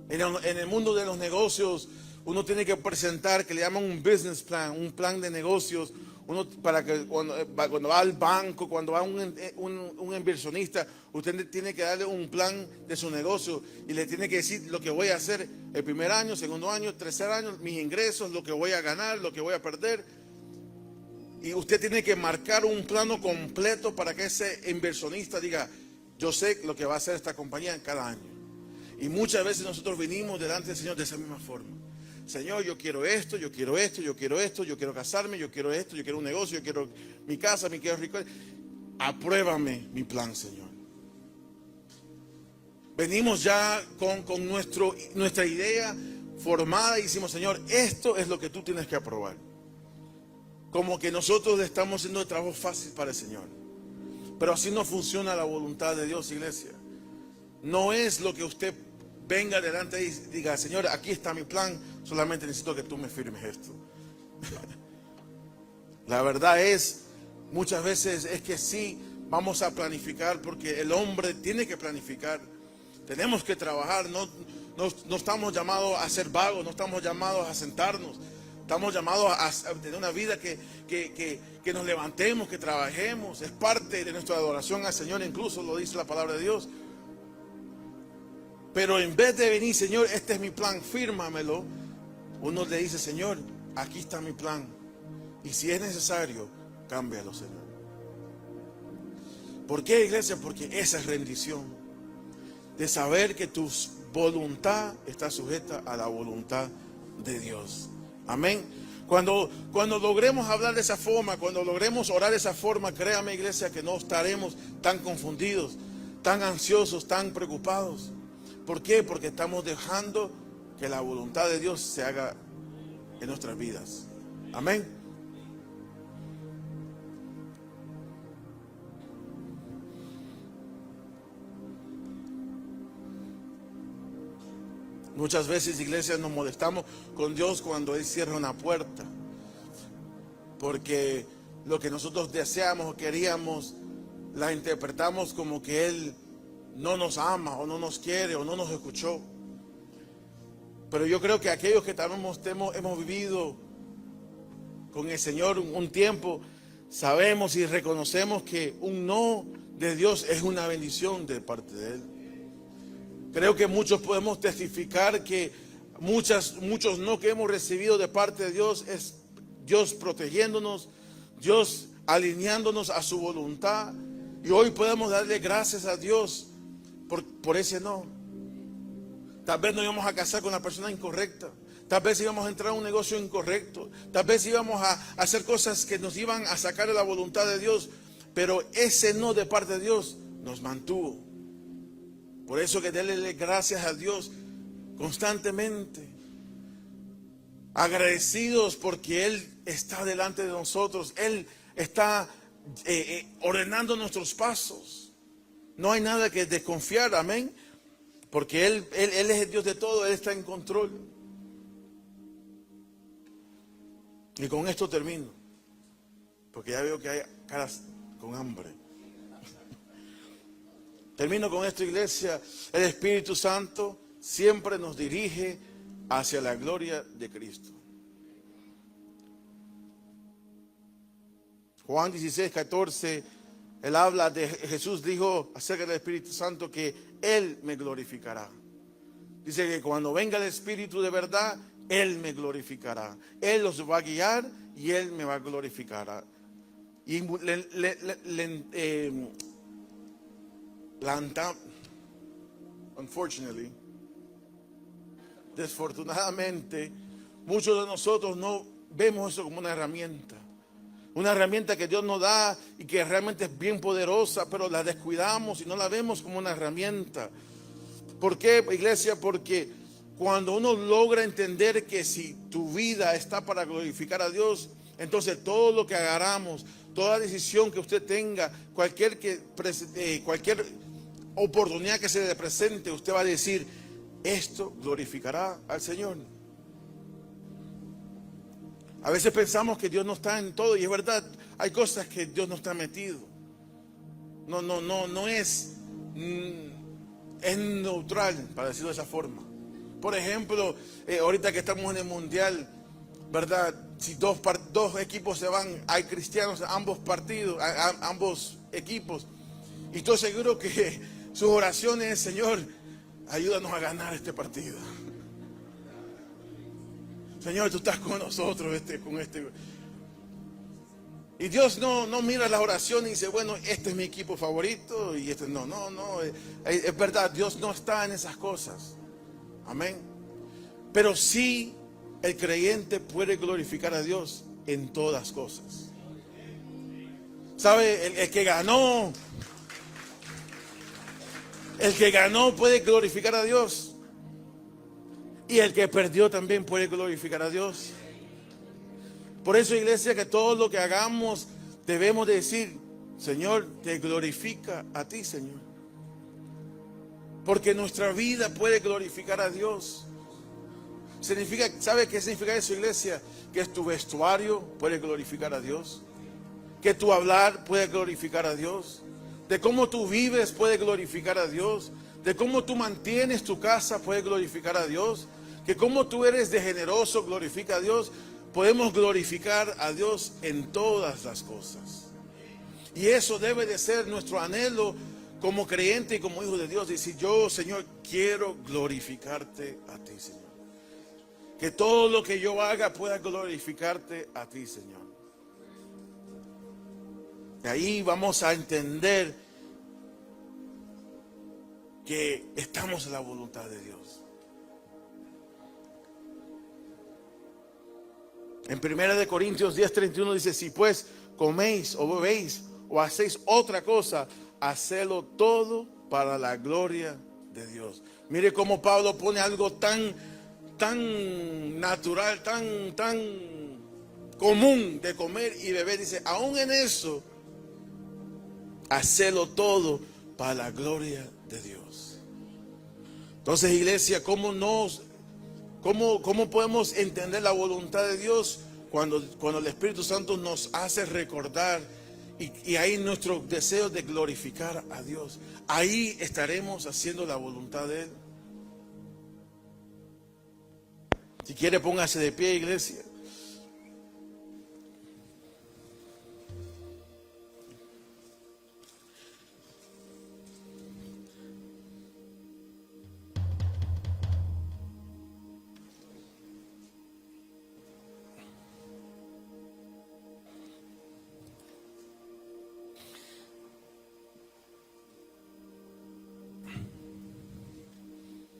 En el mundo de los negocios, uno tiene que presentar, que le llaman un business plan, un plan de negocios. Uno, para que cuando va al banco, cuando va un inversionista, usted tiene que darle un plan de su negocio y le tiene que decir lo que voy a hacer el primer año, segundo año, tercer año, mis ingresos, lo que voy a ganar, lo que voy a perder. Y usted tiene que marcar un plano completo para que ese inversionista diga: yo sé lo que va a hacer esta compañía en cada año. Y muchas veces nosotros venimos delante del Señor de esa misma forma. Señor, yo quiero esto, yo quiero esto, yo quiero esto, yo quiero casarme, yo quiero esto, yo quiero un negocio, yo quiero mi casa, me quiero rico. Apruébame mi plan, Señor. Venimos ya con nuestra idea formada y decimos: Señor, esto es lo que tú tienes que aprobar. Como que nosotros le estamos haciendo el trabajo fácil para el Señor. Pero así no funciona la voluntad de Dios, iglesia. No es lo que usted venga delante y diga: Señor, aquí está mi plan, solamente necesito que tú me firmes esto. La verdad es, muchas veces es que sí, vamos a planificar, porque el hombre tiene que planificar. Tenemos que trabajar, no estamos llamados a ser vagos, no estamos llamados a sentarnos. Estamos llamados a tener una vida que nos levantemos, que trabajemos. Es parte de nuestra adoración al Señor, incluso lo dice la palabra de Dios. Pero en vez de venir: Señor, este es mi plan, fírmamelo, uno le dice: Señor, aquí está mi plan, y si es necesario, cámbialo, Señor. ¿Por qué, iglesia? Porque esa es rendición, de saber que tu voluntad está sujeta a la voluntad de Dios. Amén. Cuando logremos hablar de esa forma, cuando logremos orar de esa forma, créame, iglesia, que no estaremos tan confundidos, tan ansiosos, tan preocupados. ¿Por qué? Porque estamos dejando que la voluntad de Dios se haga en nuestras vidas. Amén. Muchas veces, iglesias, nos molestamos con Dios cuando Él cierra una puerta, porque lo que nosotros deseamos o queríamos, la interpretamos como que Él no nos ama, o no nos quiere, o no nos escuchó. Pero yo creo que aquellos que también hemos vivido con el Señor un tiempo, sabemos y reconocemos que un no de Dios es una bendición de parte de Él. Creo que muchos podemos testificar que muchos no que hemos recibido de parte de Dios es Dios protegiéndonos, Dios alineándonos a su voluntad. Y hoy podemos darle gracias a Dios por ese no. Tal vez nos íbamos a casar con la persona incorrecta. Tal vez íbamos a entrar a un negocio incorrecto. Tal vez íbamos a hacer cosas que nos iban a sacar de la voluntad de Dios. Pero ese no de parte de Dios nos mantuvo. Por eso que denle gracias a Dios constantemente. Agradecidos porque Él está delante de nosotros. Él está ordenando nuestros pasos. No hay nada que desconfiar, amén. Porque Él es el Dios de todo, Él está en control. Y con esto termino. Porque ya veo que hay caras con hambre. Termino con esto, iglesia. El Espíritu Santo siempre nos dirige hacia la gloria de Cristo. Juan 16, 14, Él habla de Jesús, dijo acerca del Espíritu Santo que Él me glorificará. Dice que cuando venga el Espíritu de verdad, Él me glorificará. Él los va a guiar y Él me va a glorificar. Y unfortunately, desfortunadamente, muchos de nosotros no vemos eso como una herramienta. Una herramienta que Dios nos da y que realmente es bien poderosa, pero la descuidamos y no la vemos como una herramienta. ¿Por qué, iglesia? Porque cuando uno logra entender que si tu vida está para glorificar a Dios, entonces todo lo que hagamos, toda decisión que usted tenga, cualquier oportunidad que se le presente, usted va a decir, esto glorificará al Señor. A veces pensamos que Dios no está en todo y es verdad, hay cosas que Dios no está metido. No es neutral, para decirlo de esa forma. Por ejemplo, ahorita que estamos en el mundial, ¿verdad? Si dos equipos se van, hay cristianos en ambos partidos, ambos equipos. Y estoy seguro que sus oraciones, Señor, ayúdanos a ganar este partido. Señor, tú estás con nosotros, Y Dios no mira las oraciones y dice, bueno, este es mi equipo favorito y este no. Es verdad, Dios no está en esas cosas. Amén. Pero sí, el creyente puede glorificar a Dios en todas cosas. ¿Sabe? El que ganó puede glorificar a Dios. Y el que perdió también puede glorificar a Dios. Por eso, iglesia, que todo lo que hagamos debemos decir, Señor, te glorifica a ti, Señor. Porque nuestra vida puede glorificar a Dios. ¿Sabe qué significa eso, iglesia? Que tu vestuario puede glorificar a Dios. Que tu hablar puede glorificar a Dios. De cómo tú vives puede glorificar a Dios. De cómo tú mantienes tu casa puede glorificar a Dios. Que cómo tú eres de generoso glorifica a Dios. Podemos glorificar a Dios en todas las cosas. Y eso debe de ser nuestro anhelo como creyente y como hijo de Dios. Decir, yo, Señor, quiero glorificarte a ti, Señor. Que todo lo que yo haga pueda glorificarte a ti, Señor. Y ahí vamos a entender que estamos en la voluntad de Dios. En 1 Corintios 10:31 dice, si pues coméis o bebéis o hacéis otra cosa, hacedlo todo para la gloria de Dios. Mire cómo Pablo pone algo tan natural, tan común de comer y beber. Dice, aún en eso, hacedlo todo para la gloria de Dios. Entonces, iglesia, ¿cómo podemos entender la voluntad de Dios? Cuando el Espíritu Santo nos hace recordar y ahí nuestro deseo de glorificar a Dios. Ahí estaremos haciendo la voluntad de Él. Si quiere, póngase de pie, iglesia.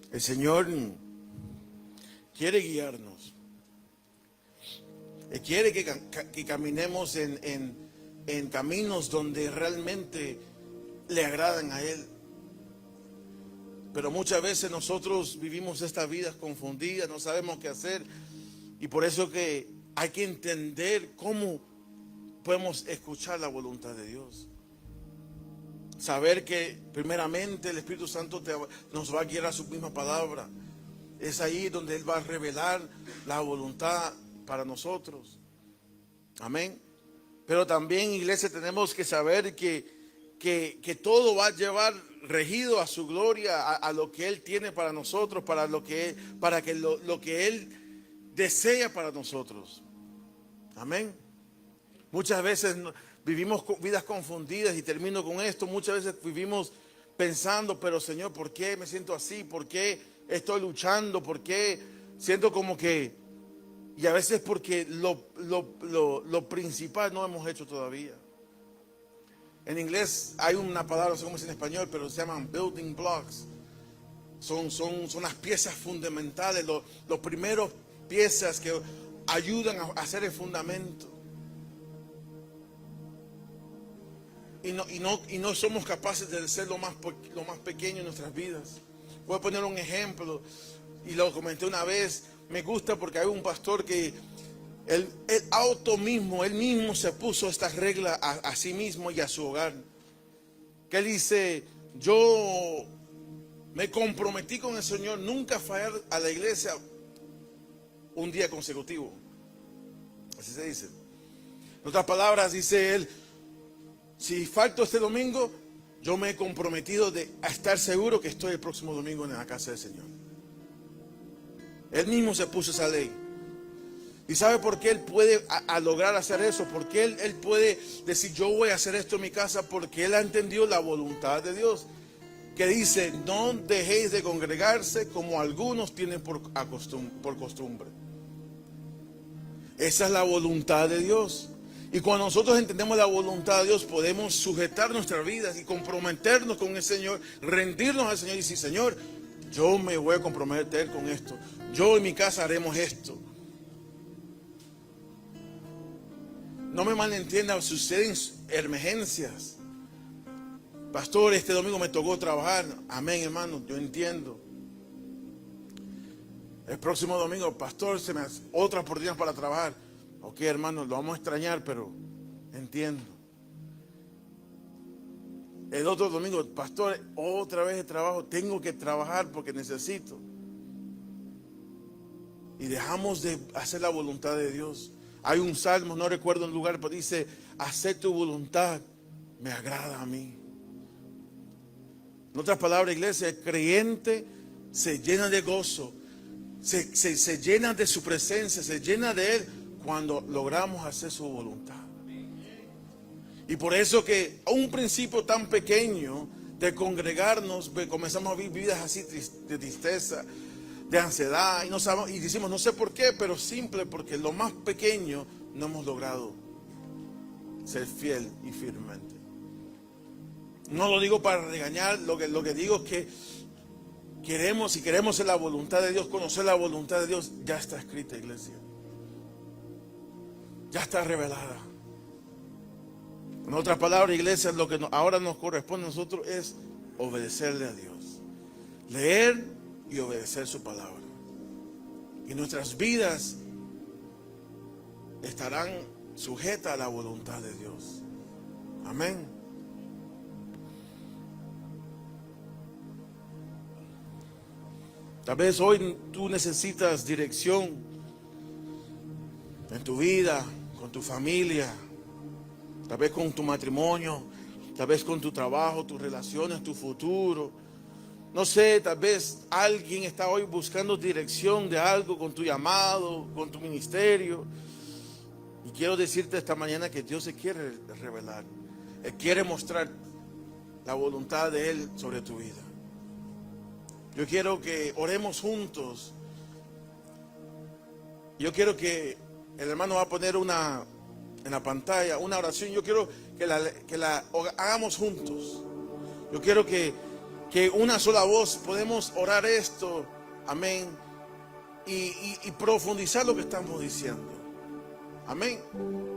El Señor quiere guiarnos. Él quiere que caminemos en caminos donde realmente le agradan a Él. Pero muchas veces nosotros vivimos esta vida confundida, no sabemos qué hacer. Y por eso que hay que entender cómo podemos escuchar la voluntad de Dios. Saber que primeramente el Espíritu Santo nos va a guiar a su misma palabra. Es ahí donde Él va a revelar la voluntad para nosotros. Amén. Pero también, iglesia, tenemos que saber que todo va a llevar regido a su gloria, a lo que Él tiene para nosotros, para lo que Él desea para nosotros. Amén. Muchas veces vivimos vidas confundidas, y termino con esto. Muchas veces vivimos pensando, pero Señor, ¿por qué me siento así? ¿Por qué estoy luchando? ¿Por qué siento como que? Y a veces porque lo principal no hemos hecho todavía. En inglés hay una palabra, no sé cómo es en español, pero se llaman building blocks. Son las piezas fundamentales, los primeros piezas que ayudan a hacer el fundamento. Y no somos capaces de ser lo más pequeño en nuestras vidas. Voy a poner un ejemplo, y lo comenté una vez. Me gusta porque hay un pastor que él mismo se puso estas reglas a sí mismo y a su hogar. Que él dice: yo me comprometí con el Señor nunca fallar a la iglesia un día consecutivo. Así se dice. En otras palabras, dice él: si falto este domingo, yo me he comprometido a estar seguro que estoy el próximo domingo en la casa del Señor. Él mismo se puso esa ley. ¿Y sabe por qué él puede lograr hacer eso? Porque él puede decir: yo voy a hacer esto en mi casa, porque él ha entendido la voluntad de Dios, que dice: no dejéis de congregarse como algunos tienen por costumbre. Esa es la voluntad de Dios. Y cuando nosotros entendemos la voluntad de Dios, podemos sujetar nuestras vidas y comprometernos con el Señor, rendirnos al Señor y decir: Señor, yo me voy a comprometer con esto. Yo en mi casa haremos esto. No me malentiendan, suceden emergencias. Pastor, este domingo me tocó trabajar. Amén, hermano, yo entiendo. El próximo domingo, pastor, se me hace otra oportunidad para trabajar. Ok, hermano, lo vamos a extrañar, pero entiendo. El otro domingo, pastor, otra vez de trabajo, tengo que trabajar porque necesito. Y dejamos de hacer la voluntad de Dios. Hay un salmo, no recuerdo el lugar, pero dice: hacer tu voluntad me agrada a mí. En otras palabras, iglesia, el creyente se llena de gozo, se llena de su presencia, se llena de Él cuando logramos hacer su voluntad. Y por eso que a un principio tan pequeño de congregarnos, comenzamos a vivir vidas así de tristeza, de ansiedad, y decimos: no sé por qué, pero simple porque lo más pequeño no hemos logrado ser fiel y firmemente. No lo digo para regañar, lo que digo es que si queremos hacer la voluntad de Dios, conocer la voluntad de Dios, ya está escrita, iglesia. Ya está revelada. En otras palabras, iglesia, lo que ahora nos corresponde a nosotros es obedecerle a Dios. Leer y obedecer su palabra. Y nuestras vidas estarán sujetas a la voluntad de Dios. Amén. Tal vez hoy tú necesitas dirección en tu vida, con tu familia, tal vez con tu matrimonio, tal vez con tu trabajo, tus relaciones, tu futuro. No sé, tal vez alguien está hoy buscando dirección de algo con tu llamado, con tu ministerio. Y quiero decirte esta mañana que Dios se quiere revelar. Él quiere mostrar la voluntad de Él sobre tu vida. Yo quiero que oremos juntos. Yo quiero que el hermano va a poner en la pantalla una oración. Yo quiero que la hagamos juntos. Yo quiero que una sola voz podemos orar esto. Amén. Y profundizar lo que estamos diciendo. Amén.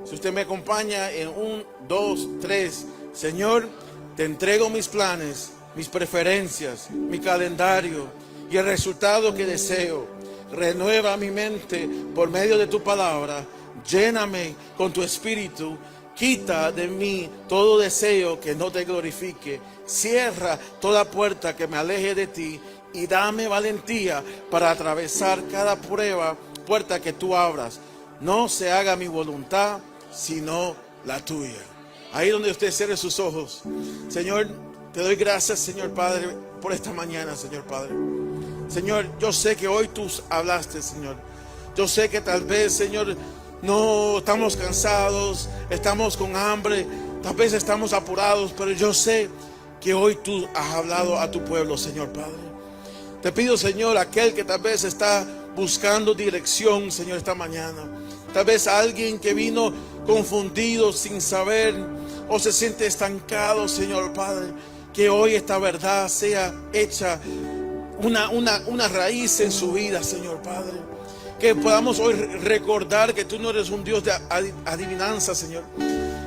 Si usted me acompaña en 1, 2, 3. Señor, te entrego mis planes, mis preferencias, mi calendario y el resultado que deseo. Renueva mi mente por medio de tu palabra. Lléname con tu espíritu. Quita de mí todo deseo que no te glorifique. Cierra toda puerta que me aleje de ti y dame valentía para atravesar cada puerta que tú abras. No se haga mi voluntad, sino la tuya. Ahí donde usted cierre sus ojos. Señor, te doy gracias, Señor Padre, por esta mañana, Señor Padre. Señor, yo sé que hoy tú hablaste, Señor. Yo sé que tal vez, Señor, no estamos cansados, estamos con hambre, tal vez estamos apurados, pero yo sé que hoy tú has hablado a tu pueblo, Señor Padre. Te pido, Señor, aquel que tal vez está buscando dirección, Señor, esta mañana. Tal vez alguien que vino confundido, sin saber, o se siente estancado, Señor Padre. Que hoy esta verdad sea hecha una raíz en su vida, Señor Padre. Que podamos hoy recordar que tú no eres un Dios de adivinanza, Señor.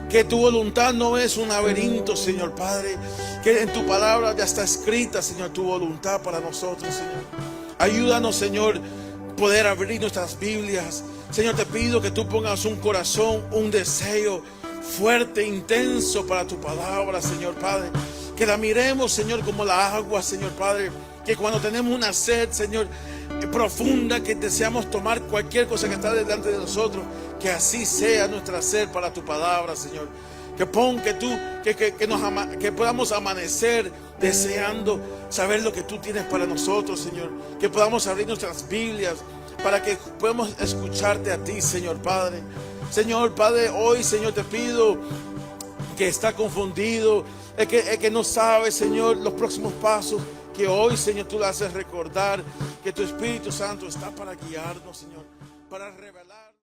Que tu voluntad no es un laberinto, Señor Padre. Que en tu palabra ya está escrita, Señor, tu voluntad para nosotros, Señor. Ayúdanos, Señor, poder abrir nuestras Biblias. Señor, te pido que tú pongas un corazón, un deseo fuerte, intenso para tu palabra, Señor Padre. Que la miremos, Señor, como la agua, Señor Padre. Que cuando tenemos una sed, Señor, profunda, que deseamos tomar cualquier cosa que está delante de nosotros, que así sea nuestra sed para tu palabra, Señor. Que podamos amanecer deseando saber lo que tú tienes para nosotros, Señor. Que podamos abrir nuestras Biblias para que podamos escucharte a ti, Señor Padre. Señor Padre, hoy, Señor, te pido que está confundido, el que no sabe, Señor, los próximos pasos, que hoy, Señor, tú le haces recordar que tu Espíritu Santo está para guiarnos, Señor, para revelar.